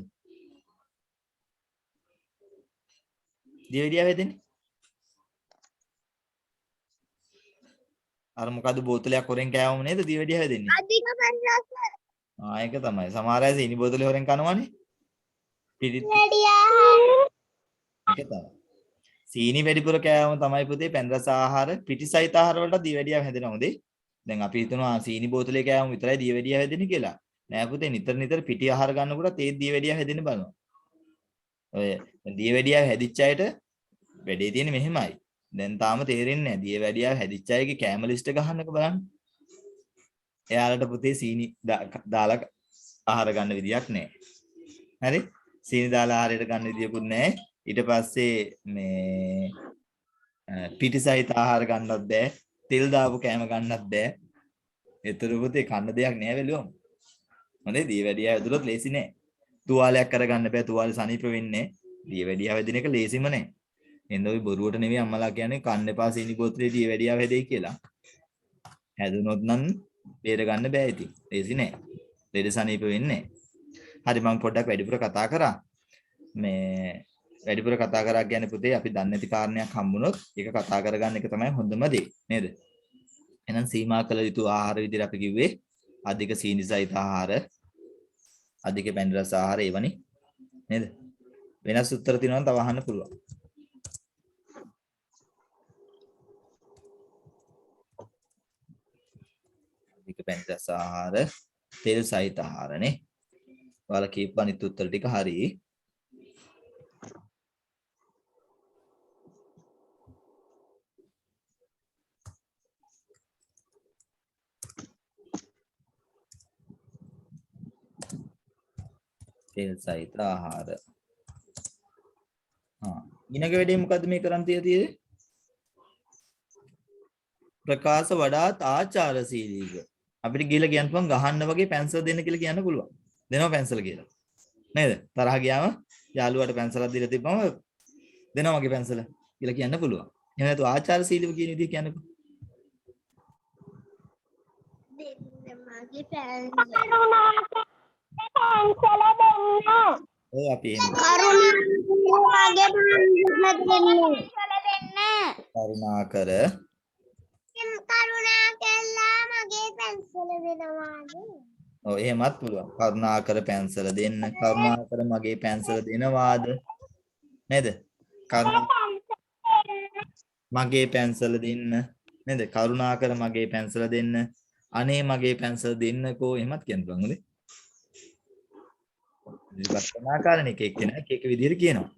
දියවැඩියාව හැදෙන්නේ අර මොකද්ද බෝතලයක් හොරෙන් කෑවම නේද දියවැඩියාව හැදෙන්නේ? අධික පෙන්රස. ඒක තමයි. සමහර අය සීනි බෝතලේ හොරෙන් කනවනේ. පිටිත් ඒක තමයි. සීනි වැඩිපුර කෑවම තමයි පුතේ පැන් රස ආහාර පිටිසහිත ආහාර වලට දියවැඩියාව හැදෙනවා හොඳේ. දැන් අපි හිතනවා සීනි බෝතලේ කෑවම විතරයි දියවැඩියාව හැදෙන්නේ කියලා. නෑ පුතේ නිතර නිතර පිටි ආහාර ගන්නකොට ඒ දියවැඩියාව හැදෙන්න බලනවා. ඔය දියවැඩියාව හැදිච්ච අයට වැඩේ තියෙන්නේ මෙහෙමයි. දැන් තාම තේරෙන්නේ නැහැ. දියවැඩියාව හැදිච්ච අයගේ කැම ලිස්ට් එක අහන්නකෝ බලන්න. එයාලට පුතේ සීනි දාලා ආහාර ගන්න විදියක් නැහැ. හරි? සීනි දාලා ආහාරයට ගන්න විදියකුත් නැහැ. ඊට පස්සේ මේ පිටිසහිත ආහාර ගන්නවත් බෑ. තෙල් දාපු කෑම ගන්නවත් බෑ. ඒතර පුතේ කන්න දෙයක් නෑ වෙලුවම. හොඳේ දියවැඩියාව ඇදුරොත් ලේසි නෑ. තුවාලයක් කරගන්න බෑ. තුවාලේ සනීප වෙන්නේ. දියවැඩියාව හැදින එක ලේසිම නෑ. එන්න ඔය බොරුවට නෙවෙයි අම්මලා කියන්නේ කන්න එපා සීනි බෝතලේ දියවැඩියාව හැදෙයි කියලා. හැදුනොත් නම් බේර ගන්න බෑ ඉතින්. ලේසි නෑ. ලෙඩ සනීප වෙන්නේ නෑ. හරි මම පොඩ්ඩක් වැඩිපුර කතා කරා. මේ වැඩිපුර කතා කරා කියන්නේ පුතේ අපි දන්නේ නැති කාරණයක් හම්බුනොත් ඒක කතා කරගන්න එක තමයි හොඳම දේ නේද? එහෙනම් සීමා කළ යුතු ආහාර විදිහට අපි කිව්වේ අධික සීනි සහිත ආහාර, අධික පැණි රස ආහාර ඒවනේ නේද? වෙනස් උත්තර තියෙනවා නම් තව අහන්න පුළුවන්. අධික පැණි රස ආහාර, තෙල් සහිත ආහාරනේ. ඔයාලා කියපු අනිත් උත්තර ටික හරි. තෙල් සහිත ආහාර. ඊනක වැඩේ මොකද්ද මේ කරන් තියෙන්නේ? ප්‍රකාශ වඩාත් ආචාරශීලීක. අපිට ගිහලා කියන්න පුළුවන් ගහන්න වගේ පැන්සල් දෙන්න කියලා කියන්න පුළුවන්. දෙනවා පැන්සල් කියලා. නේද? තරහ ගියාම යාළුවාට පැන්සලක් දීලා තිබ්බම දෙනවා වගේ පැන්සල කියලා කියන්න පුළුවන්. එහෙම නැතු ආචාරශීලීව කියන විදිහ කියන්නකෝ. මගේ පැන්සල දෙන්න. ඔය අපි එහෙම කරුණාකර කරුණාකර මගේ පැන්සල දෙනවාද? ඔව් එහෙමත් පුළුවන්. කරුණාකර පැන්සල දෙන්න. කරුණාකර මගේ පැන්සල දෙනවාද? නේද? මගේ පැන්සල දෙන්න. නේද? කරුණාකර මගේ පැන්සල දෙන්න. අනේ මගේ පැන්සල දෙන්නකෝ එහෙමත් කියන්න පුළුවන් නේද? විපස්සනාකාරණ එක එක්කෙනා එක එක විදිහට කියනවා.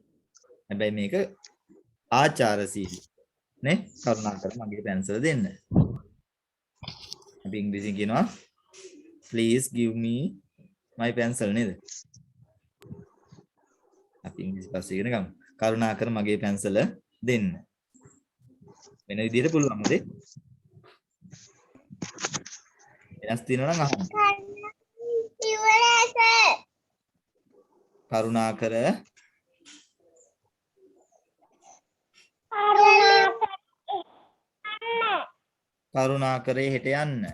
හැබැයි මේක ආචාරශීලී නේ කරුණාකර මගේ පැන්සල දෙන්න. අපි ඉංග්‍රීසියෙන් කියනවා please give me my pencil නේද? අපි ඉංග්‍රීසි පස්සේ ඉගෙන ගමු. කරුණාකර මගේ පැන්සල දෙන්න. වෙන විදිහට පුළුවන් නේද? වෙනස් තියෙනවා නම් අහන්න. කරුණාකර කරුණාකරේ හෙට යන්න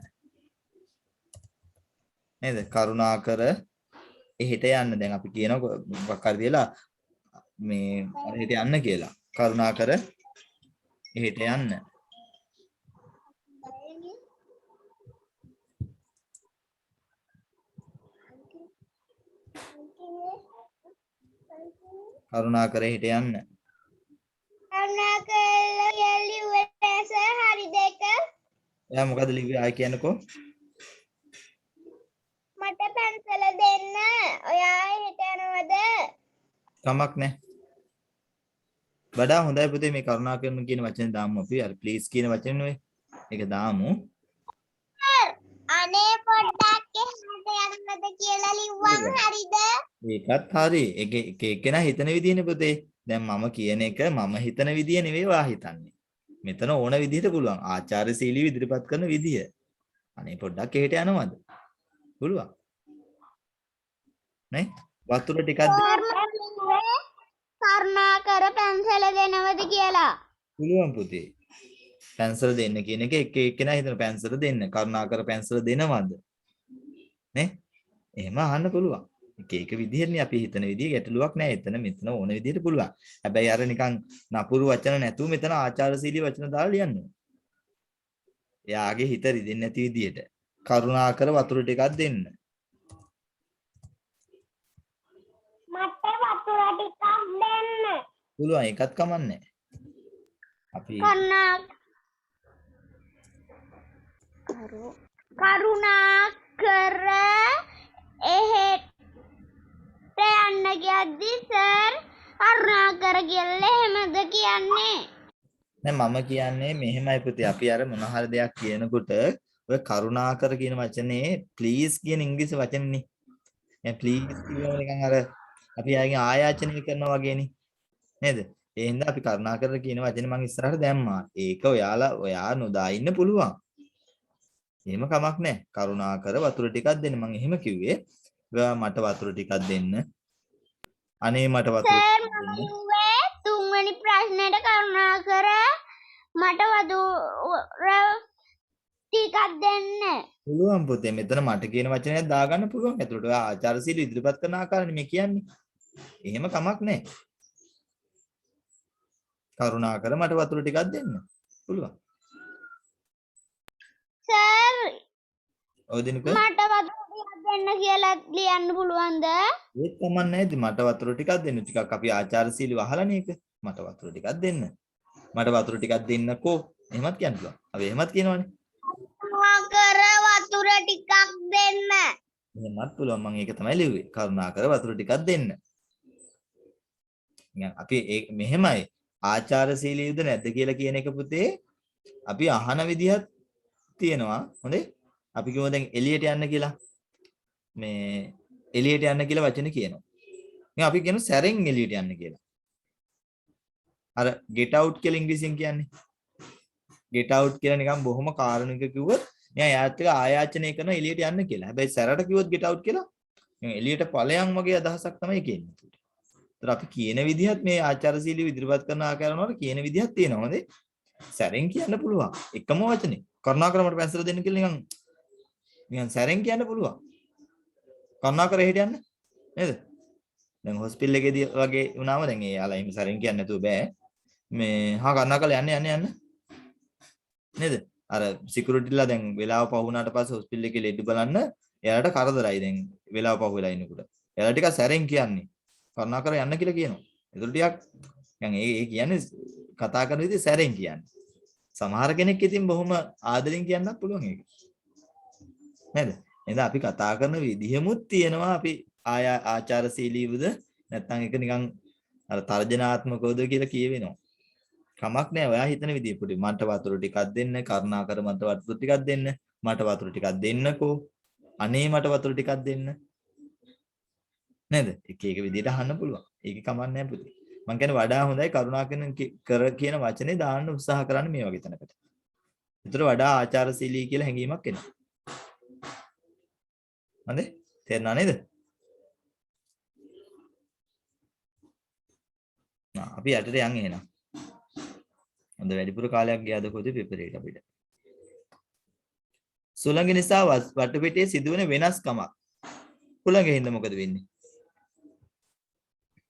නේද? කරුණාකර හෙට යන්න. දැන් අපි කියනවා මොකක් හරි කියලා මේ හෙට යන්න කියලා. කරුණාකර හෙට යන්න. කරුණාකර හෙට යන්න. එයා මොකද ලිව්වේ ආයි කියන්නකෝ. මට පැන්සල දෙන්න. ඔයා හෙට යනවද? කමක් නැහැ. වඩා හොඳයි පුතේ මේ කරුණා කරන කියන වචනේ දාමු අපි. අර ප්ලීස් කියන වචනේ නෙවෙයි. ඒක දාමු. අනේ පොඩ්ඩක් එහාට යන්නද කියලා ලිව්වම හරිද? ඒකත් හරි. ඒක එක එකනා හිතන විදිහනේ පුතේ. දැන් මම කියන එක මම හිතන විදිය නෙවෙයි වා හිතන්නේ. මෙතන ඕන විදිහට පුළුවන්. ආචාරශීලීව ඉදිරිපත් කරන විදිය. අනේ පොඩ්ඩක් එහෙට යනවද? පුළුවන්. නේ? වතුර ටිකක් කරුණාකර පැන්සල දෙනවද කියලා. පුළුවන් පුතේ. පැන්සල දෙන්න කියන එක එක එක්කෙනා හිතන පැන්සල දෙන්න. කරුණාකර පැන්සල දෙනවද? නේ? එහෙම අහන්න පුළුවන්. එක එක විදිහටනේ අපි හිතන විදිහ ගැටලුවක් නැහැ. එතන මෙතන ඕන විදිහට පුළුවන්. හැබැයි අර නිකන් නපුරු වචන නැතුව මෙතන ආචාරශීලී වචන දාලා ලියන්න ඕනේ. එයාගේ හිත රිදෙන්නේ නැති විදිහට. කරුණාකර වතුර ටිකක් දෙන්න. මට වතුර ටිකක් දෙන්න. පුළුවන් ඒකත් කමන්නේ. අපි කරුණාකර එහෙට යන්න ගියද්දි සර් කරුණාකර කියලා එහෙමද කියන්නේ? දැන් මම කියන්නේ මෙහෙමයි පුතේ. අපි අර මොන හරි දෙයක් කියනකොට ඔය කරුණාකර කියන වචනේ ප්ලීස් කියන ඉංග්‍රීසි වචනේනේ. දැන් ප්ලීස් කියවම නිකන් අර අපි ආයෙත් ආයාචනය කරනවා වගේනේ. නේද? ඒ හින්දා අපි කරුණාකර කියන වචනේ මම ඉස්සරහට දැම්මා. ඒක ඔයා නොදා ඉන්න පුළුවන්. එහෙම කමක් නැහැ. කරුණාකර වතුර ටිකක් දෙන්න. මම එහෙම කිව්වේ. ඔයා මට වතුර ටිකක් දෙන්න. අනේ මට වතුර සර් මම කිව්වේ තුන්වෙනි ප්‍රශ්නෙට කරුණාකර මට වතුර ටිකක් දෙන්න. පුළුවන් පුතේ. මෙතන මට කියන වචනයක් දාගන්න පුළුවන්. ඒතරට ඔයා ආචාරශීලී ඉදිරිපත් කරන ආකාරනේ මේ කියන්නේ. එහෙම කමක් නැහැ. කරුණාකර මට වතුර ටිකක් දෙන්න. පුළුවන්. සර් ඔය දිනක මට වතුර ටිකක් දෙන්න කියලා ලියන්න පුළුවන්ද? ඒත් කමක් නැහැ. මට වතුර ටිකක් දෙන්න. ටිකක් අපි ආචාරශීලීව අහලානේ ඒක. මට වතුර ටිකක් දෙන්න. මට වතුර ටිකක් දෙන්නකෝ. එහෙමත් කියන්න පුළුවන්. අපි එහෙමත් කියනවනේ. කරුණාකර වතුර ටිකක් දෙන්න. එහෙමත් පුළුවන්. මම ඒක තමයි ලිව්වේ. කරුණාකර වතුර ටිකක් දෙන්න. නිකන් අපි මෙහෙමයි ආචාරශීලීවද නැද්ද කියලා කියන එක පුතේ අපි අහන විදිහක් තියෙනවා. හොඳේ. අපි කිව්වා දැන් එළියට යන්න කියලා. මේ එළියට යන්න කියලා වචනේ කියනවා. ඉතින් අපි කියනවා සැරෙන් එළියට යන්න කියලා. අර get out කියලා ඉංග්‍රීසියෙන් කියන්නේ. get out කියලා නිකන් බොහොම කාරුණික කිව්වොත් නිකන් යාත් එක ආයාචනය කරන එළියට යන්න කියලා. හැබැයි සැරට කිව්වොත් get out කියලා නිකන් එළියට ඵලයන් වගේ අදහසක් තමයි කියන්නේ. ඒතර අපි කියන විදිහත් මේ ආචාරශීලීව ඉදිරිපත් කරන ආකාරන වල කියන විදිහක් තියෙනවා. හොඳේ. සැරෙන් කියන්න පුළුවන්. එකම වචනේ. කරුණාකර මට පැන්සල දෙන්න කියලා නිකන් සැරෙන් කියන්න පුළුවන්. කරුණාකර එහෙට යන්න. නේද? දැන් හොස්පිටල් එකේදී වගේ වුණාම දැන් ඒ යාලා එහෙම සැරෙන් කියන්නේ නැතුව බෑ. මේ කරුණාකර යන්න. නේද? අර සිකියුරිටිලා දැන් වෙලාව පහ වුණාට පස්සේ හොස්පිටල් එකේ ලෙඩ බලන්න එයාලට කරදරයි දැන් වෙලාව පහ වෙලා ඉන්නකොට. එයාලා ටිකක් සැරෙන් කියන්නේ. කරුණාකර යන්න කියලා කියනවා. ඒතර ටිකක් දැන් ඒ කියන්නේ කතා කරන විදිහ සැරෙන් කියන්නේ. සමහර කෙනෙක් ඉතින් බොහොම ආදරෙන් කියන්නත් පුළුවන් ඒක. නේද? එහෙනම් අපි කතා කරන විදිහමුත් තියෙනවා අපි ආචාරශීලීවද නැත්නම් ඒක නිකන් අර තර්ජනාත්මකවද කියලා කියවෙනවා. කමක් නැහැ ඔයා හිතන විදිහ පුටි මන්ට වතුර ටිකක් දෙන්න කරුණාකර මන්ට වතුර ටිකක් දෙන්න මට වතුර ටිකක් දෙන්නකෝ අනේ මට වතුර ටිකක් දෙන්න නේද? එක එක විදිහට අහන්න පුළුවන්. ඒකේ කමක් නැහැ පුතේ. මම කියන්නේ වඩා හොඳයි කරුණාකරන කියන වචනේ දාන්න උත්සාහ කරන්න මේ වගේ තැනකට. ඒතර වඩා ආචාරශීලී කියලා හැඟීමක් එනවා. හරිද? තේරුණා නේද? අපි යටට යන් එහෙනම්. හොඳ වැඩිපුර කාලයක් ගියාද කොහොද පෙපරේට අපිට. සුළඟ නිසා වටපිටේ සිදුවෙන වෙනස්කමක්. සුළඟ හින්දා මොකද වෙන්නේ?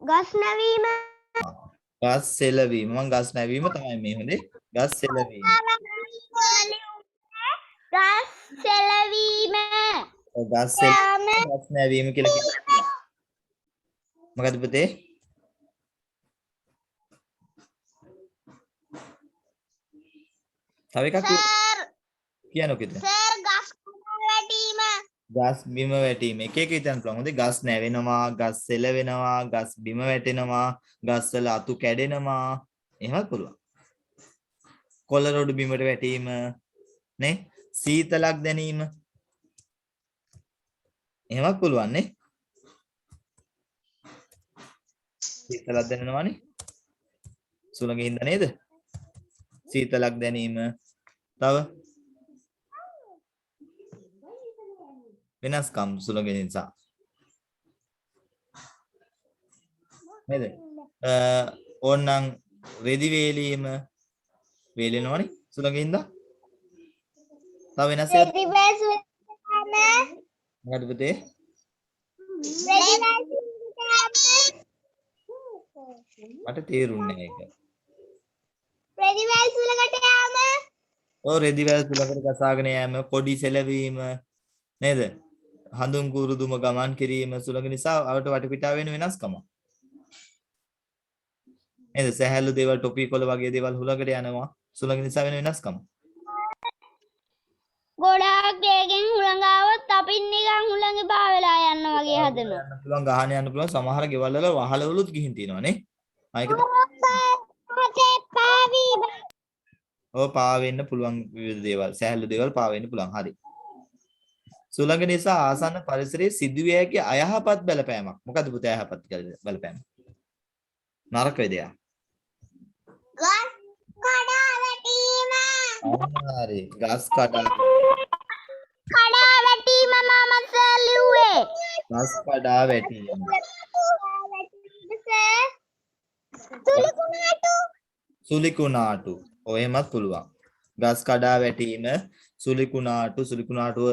ගස් නැවීම. ගස් සෙලවීම. මම ගස් නැවීම තමයි මේ හොඳේ. ගස් සෙලවීම. ගස් සෙලවීම. ගස් නැවීම කියලා කියනවා. මොකද පුතේ? තව එකක් සර් කියනෝ කිත. සර් ගස් වැටීම. ගස් බිම වැටීම එක එක හිතන්න පුළුවන්. හොඳේ ගස් නැවෙනවා, ගස් සෙලවෙනවා, ගස් බිම වැටෙනවා, ගස් වල අතු කැඩෙනවා. එහෙමත් පුළුවන්. කොළ රොඩු බිමට වැටීම නේ? සීතලක් දැනීම. එහෙමත් පුළුවන් නේ? සීතලක් දැනෙනවානේ. සුළඟ හින්දා නේද? සීතලක් දැනීම. තව වෙනස්කම් සුළඟ නිසා. නේද? ඕනනම් රෙදි වේලීම වේලෙනවනේ සුළඟ හින්දා. තව වෙනස් එකක් මොකද පුතේ? මට තේරුන්නේ නැහැ ඒක. රෙදිවැල් සුළඟට යාම. ඔව් රෙදිවැල් සුළඟට ගසාගෙන යෑම, කොඩි සෙලවීම නේද? හඳුන් කුරුදුම ගමන් කිරීම සුළඟ නිසා අවට වටපිටාව වෙන වෙනස්කම. නේද? සැහැල්ලු දේවල් ටොපි කොළ වගේ දේවල් හුලඟට යනවා සුළඟ නිසා වෙන වෙනස්කම. ගොඩාක් වේගෙන් හුළඟ ආවොත් අපිත් නිකන් හුළඟේ පා වෙලා යන්න වගේ හදනවා. යන්න පුළුවන් ගහන යන්න පුළුවන් සමහර ගෙවල් වල වහලවලුත් ගිහින් තියෙනවා නේ. ආයික ඔව් පා වෙන්න පුළුවන් විවිධ දේවල් සැහැල්ලු දේවල් පා වෙන්න පුළුවන්. හරි. සුළඟ නිසා ආසන්න පරිසරයේ සිදුවිය හැකි අයහපත් බලපෑමක්. මොකද්ද පුතේ අයහපත් බලපෑම? නරක වේදයක්. ගස් කඩා වැටීම. හරි. ගස් කඩා වැටීම මම සර් ලිව්වේ. ගස් කඩා වැටීම. සුලිකුණාටු. ඔය එහෙමත් පුළුවන්. ගස් කඩා වැටීම, සුලිකුණාටුව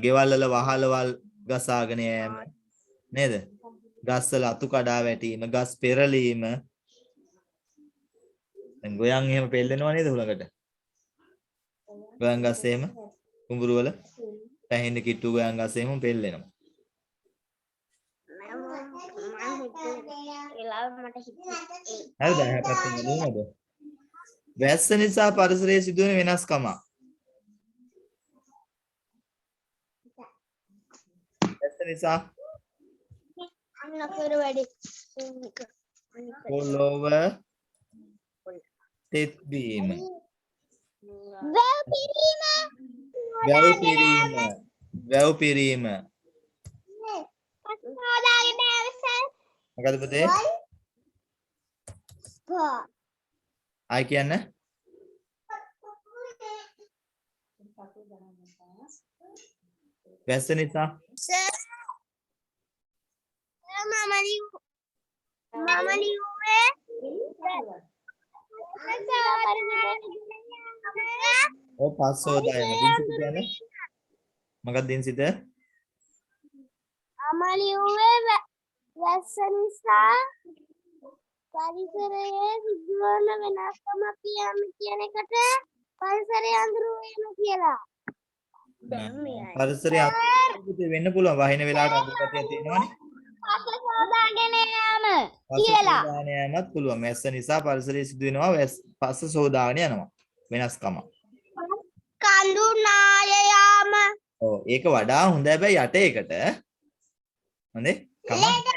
ගෙවල් වල වහලවල් ගසාගෙන යෑම නේද? ගස් වල අතු කඩා වැටීම, ගස් පෙරලීම. දැන් ගොයන් එහෙම පෙල්ලෙනවා නේද හුලකට? ගොයන් ගස් එහෙම කුඹුරු වල පැහින්න කිට්ටු ගොයන් ගස් එහෙම පෙල්ලෙනවා. හරිද? හැපත් නේද? වැස්ස නිසා පරිසරයේ සිදුවෙන වෙනස්කම. වැස්ස නිසා අන්නකර වැඩි. පොළොව තෙත් වීම. වැව් පිරීම. මොකද පුතේ? ආයි කියන්න. වැස්ස නිසා මම ලිව්වේ ඔව් පස්සෝදායම දින්සිත කියන්නේ මොකක්ද දින්සිත? අමලිව්වේ වැස්ස නිසා පරිසරයේ සිදුවන වෙනස්කම කියන එකට පරිසරය අඳුරු වෙන කියලා. පරිසරය අඳුරු වෙන්න පුළුවන් වහින වෙලාවට අඳුරපතිය තියෙනවනේ. පස්ස සෝදාගෙන යාම පස්ස කියලා. සෝදාගෙන යෑමත් පුළුවන්. වැස්ස නිසා පරිසරයේ සිදුවෙනවා පස්ස සෝදාගෙන යනවා. වෙනස්කම. කඳු නාය යාම. ඔව් ඒක වඩා හොඳ හැබැයි යට එකට. හොඳේ? කමක්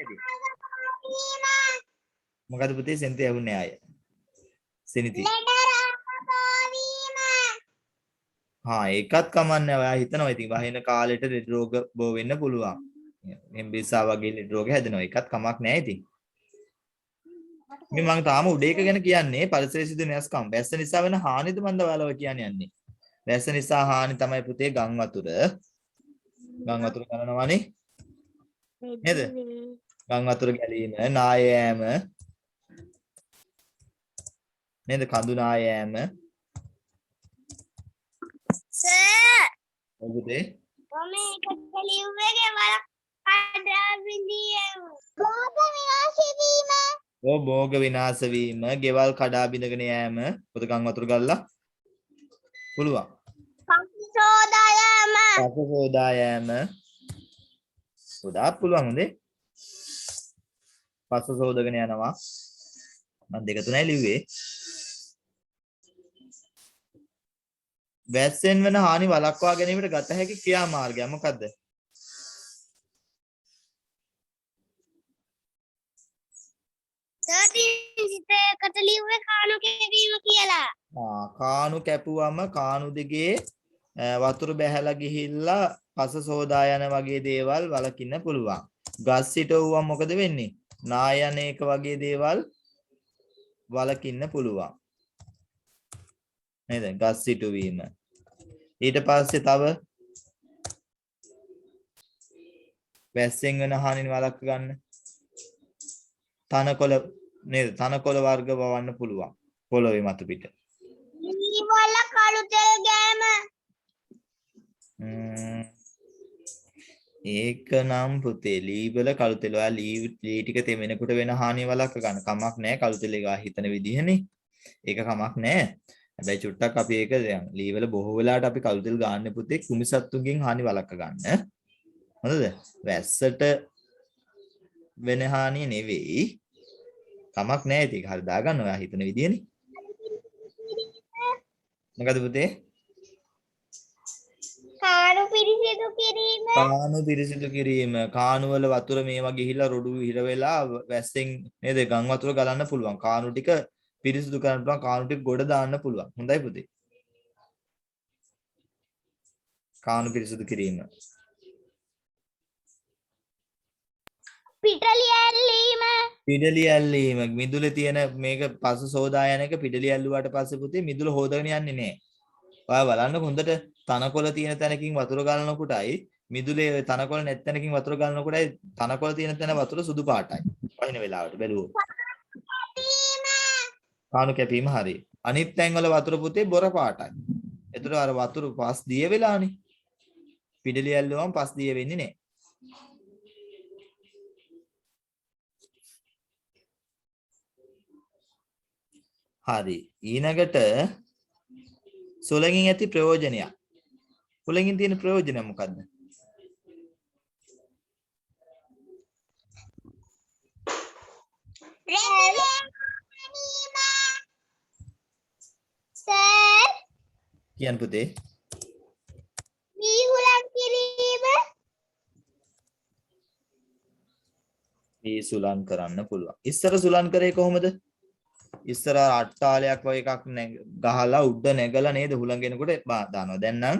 මොකද පුතේ සෙන්ති ඇහුන්නේ ආය. සෙනිති. ඒකත් කමන්නේ. ඔයා හිතනවා ඉතින් වහින කාලෙට ලෙඩ රෝග බෝ වෙන්න පුළුවන්. එම්බිසා වගේ ලෙඩ රෝග හැදෙනවා. ඒකත් කමක් නැහැ ඉතින්. මේ මම තාම උඩ එක ගැන කියන්නේ පරිසරයේ සිදුවෙන වෙනස්කම්. වැස්ස නිසා වෙන හානිද මන්ද ඔයාලව කියන්නේ යන්නේ. වැස්ස නිසා හානි තමයි පුතේ ගම් වතුර. ගම් වතුර කරනවානේ. නේද? ගම් වතුර ගැලීම, නාය යෑම. නේද? කඳු නාය යෑම. සර් ඔබේ මම එකට ලිව්වේ ගෙවල් කඩා බිඳීම. භෝග විනාශ වීම, ගෙවල් කඩා බිඳගෙන යෑම. පොත ගම් වතුර ගල්ලා පුළුවන්. පසසෝදා යෑම. ගොඩාක් පුළුවන් හොඳේ. පස්ස සෝදගෙන යනවා. මම 2 3යි ලිව්වේ. වැස්සෙන් වෙන හානි වළක්වා ගැනීමට ගත හැකි ක්‍රියාමාර්ගය මොකද්ද? සිතකට ලිව්වේ කාණු කැපීම කියලා. කාණු කැපුවම කාණු දිගේ වතුර බැහැලා ගිහිල්ලා පස සෝදා යන වගේ දේවල් වළකින්න පුළුවන්. ගස් හිටවුවම මොකද වෙන්නේ? නායනේක වගේ දේවල් වළකින්න පුළුවන්. නේද? ගස් හිටුවීම. ඊට පස්සේ තව වැස්සෙන් වෙන හානි වළක්ව ගන්න. තනකොළ නේද? තනකොළ වර්ග වවන්න පුළුවන්. පොළොවේ මතු පිට. වල කළු තෙල් ගෑම. ඒක නම් පුතේ ලී වල කළු තෙල ඔයා ලී ටික තෙමෙනකොට වෙන හානිය වළක්ව ගන්න කමක් නැහැ කළු තෙල ගා හිතන විදිහනේ ඒක කමක් නැහැ හැබැයි චුට්ටක් අපි ඒක දැන් ලී වල බොහෝ වෙලාවට අපි කළු තෙල් ගන්න පුතේ කුමිසත්තුන්ගෙන් හානි වළක්ව ගන්න හොඳද වැස්සට වෙන හානිය නෙවෙයි කමක් නැහැ ඒක හරි දාගන්න ඔයා හිතන විදිහනේ මොකද පුතේ කාණු පිරිසිදු කිරීම. කාණු පිරිසිදු කිරීම කාණු වල වතුර මේවා ගිහිලා රොඩු හිර වෙලා වැස්සෙන් නේද ගම් වතුර ගලන්න පුළුවන් කාණු ටික පිරිසිදු කරන්න පුළුවන් කාණු ටික ගොඩ දාන්න පුළුවන් හොඳයි පුතේ කාණු පිරිසිදු කිරීම පිටලිය ඇල්ලීම. පිඩලිය ඇල්ලීම මිදුලේ තියෙන මේක පස සෝදා යන එක පිඩලිය ඇල්ලුවාට පස්සේ පුතේ මිදුල හොදගෙන යන්නේ නැහැ ඔයා බලන්න හොඳට තනකොළ තියෙන තැනකින් වතුර ගලනකොටයි මිදුලේ තනකොළ නැත් තැනකින් වතුර ගලනකොටයි තනකොළ තියෙන තැන වතුර සුදු පාටයි. වහින වෙලාවට බැලුවොත්. කාණු කැපීම හරියි. අනිත් තැන් වල වතුර පුතේ බොර පාටයි. ඒතර අර වතුර පස් දිය වෙලානේ. පිඩලිය ඇල්ලුවම පස් දිය වෙන්නේ නැහැ. හරි. ඊළඟට සුළඟින් ඇති ප්‍රයෝජනයක්. සුළඟින් තියෙන ප්‍රයෝජනය මොකද්ද? සර් කියන්න පුතේ. මීහුලන් කිරීම. මේ සුලන් කරන්න පුළුවන්. ඉස්සර සුලන් කරේ කොහොමද? ඉස්සර අට්ටාලයක් වගේ එකක් ගහලා උඩ නැගලා නේද හුලංගෙනකොට දානවා. දැන් නම්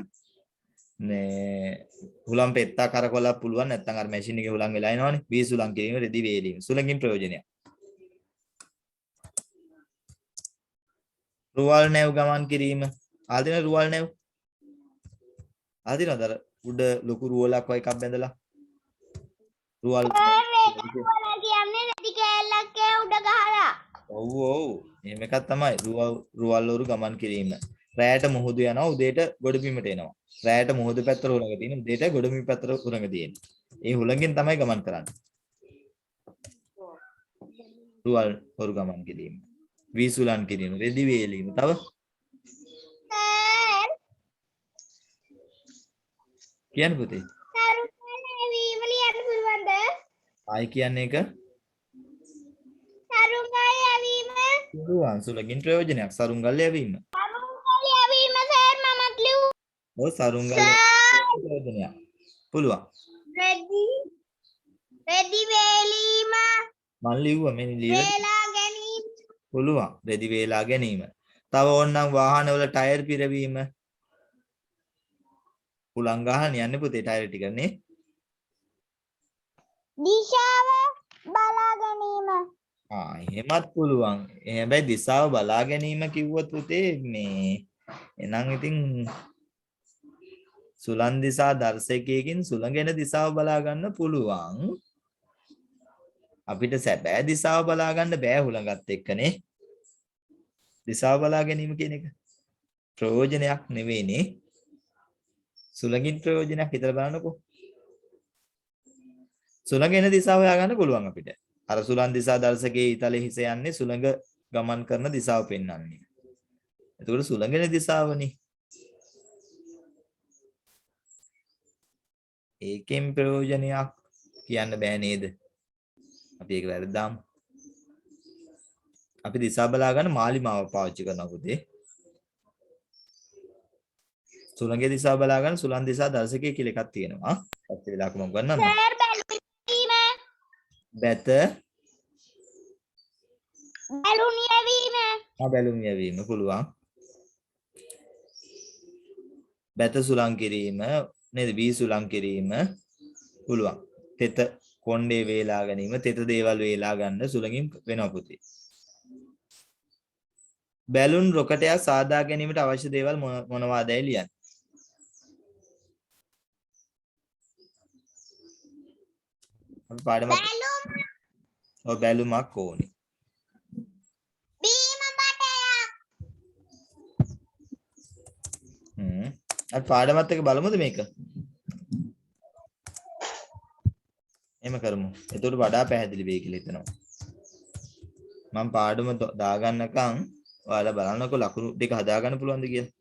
මේ හුලම් පෙත්තා කරකවලා පුළුවන් නැත්නම් අර මැෂින් එකේ හුලං වෙලා එනවනේ. වී සුලං කිරීම රෙදි වේලීම. සුලංගින් ප්‍රයෝජනයක්. රුවල් නැව් ගමන් කිරීම. ආදින රුවල් නැව්. ආදිනවද අර උඩ ලොකු රුවලක් වගේ එකක් බැඳලා. රුවල් කියන්නේ රෙදි කෑල්ලක් උඩ ගහලා. ඔව් ඔව්. එහෙම එකක් තමයි රුවල් වරු ගමන් කිරීම. රැයට මුහුදු යනවා උදේට ගොඩබිමට එනවා. රැයට මුහුදු පැත්තට හුලඟ තියෙන උදේට ගොඩබිම පැත්තට හුලඟ තියෙන. ඒ හුලඟෙන් තමයි ගමන් කරන්නේ. රුවල් වරු ගමන් කිරීම. වීසුලන් කිරීම, රෙදි වේලීම. තව කියන්න පුතේ. ආයි කියන්නේ එක සරුංගල් යැවීම. පුළුවන් සුලගින් ප්‍රයෝජනයක් සරුංගල් යැවීම. සරුංගල් යැවීම සර් මමත් ලිව්වා. ඔව් සරුංගල් ප්‍රයෝජනයක්. පුළුවන්. රෙදි වේලීම. මන් ලිව්වා මෙන්න වේලා ගැනීම. පුළුවන්. රෙදි වේලා ගැනීම. තව ඕනනම් වාහනවල ටයර් පිරවීම. හුලං ගහන්න යන්නේ පුතේ ටයර් ටික නේ. දිශාව බලා ගැනීම. එහෙමත් පුළුවන්. හැබැයි දිශාව බලා ගැනීම කිව්වොත් පුතේ මේ එනං ඉතින් සුලන් දිසා දර්ශකයකින් සුලඟෙන දිශාව බලා ගන්න පුළුවන්. අපිට සැබෑ දිශාව බලා ගන්න බෑ හුලඟත් එක්කනේ. දිශාව බලා ගැනීම කියන එක ප්‍රයෝජනයක් නෙවෙයිනේ. සුලඟින් ප්‍රයෝජනයක් හිතලා බලන්නකෝ. සුළඟ එන දිශාව හොයාගන්න පුළුවන් අපිට. අර සුලන් දිසා දර්ශකයේ ඊතලෙ හිස යන්නේ සුළඟ ගමන් කරන දිශාව පෙන්වන්නේ. එතකොට සුළඟ එන දිශාවනේ. ඒකෙන් ප්‍රයෝජනයක් කියන්න බෑ නේද? අපි ඒක වැරද්දාමු. අපි දිශා බලා ගන්න මාලිමාව පාවිච්චි කරනවා පුතේ. සුළඟේ දිශාව බලා ගන්න සුළං දිශා දර්ශකය කියලා එකක් තියෙනවා. පස්සේ වෙලාවක මම ගන්නම්. සර් බැලුම් බැත යැවීම බැලුම් යැවීම පුළුවන්. බැත සුළං කිරීම නේද? වී සුළං කිරීම පුළුවන්. තෙත කොණ්ඩේ වේලා ගැනීම තෙත දේවල් වේලා ගන්න සුළඟින් වෙනවා පුතේ. බැලුන් රොකටයක් සාදා ගැනීමට අවශ්‍ය දේවල් මොනවාදයි ලියන්න. අපි පාඩමක් ඔව් බැලුමක් ඕනේ. බීම බටයක් අපි පාඩමත් එක බලමුද මේක? එහෙම කරමු. එතකොට වඩා පැහැදිලි වෙයි කියලා හිතනවා. මම පාඩම දාගන්නකම් ඔයාලා බලන්නකො ලකුණු ටික හදාගන්න පුළුවන්ද කියලා.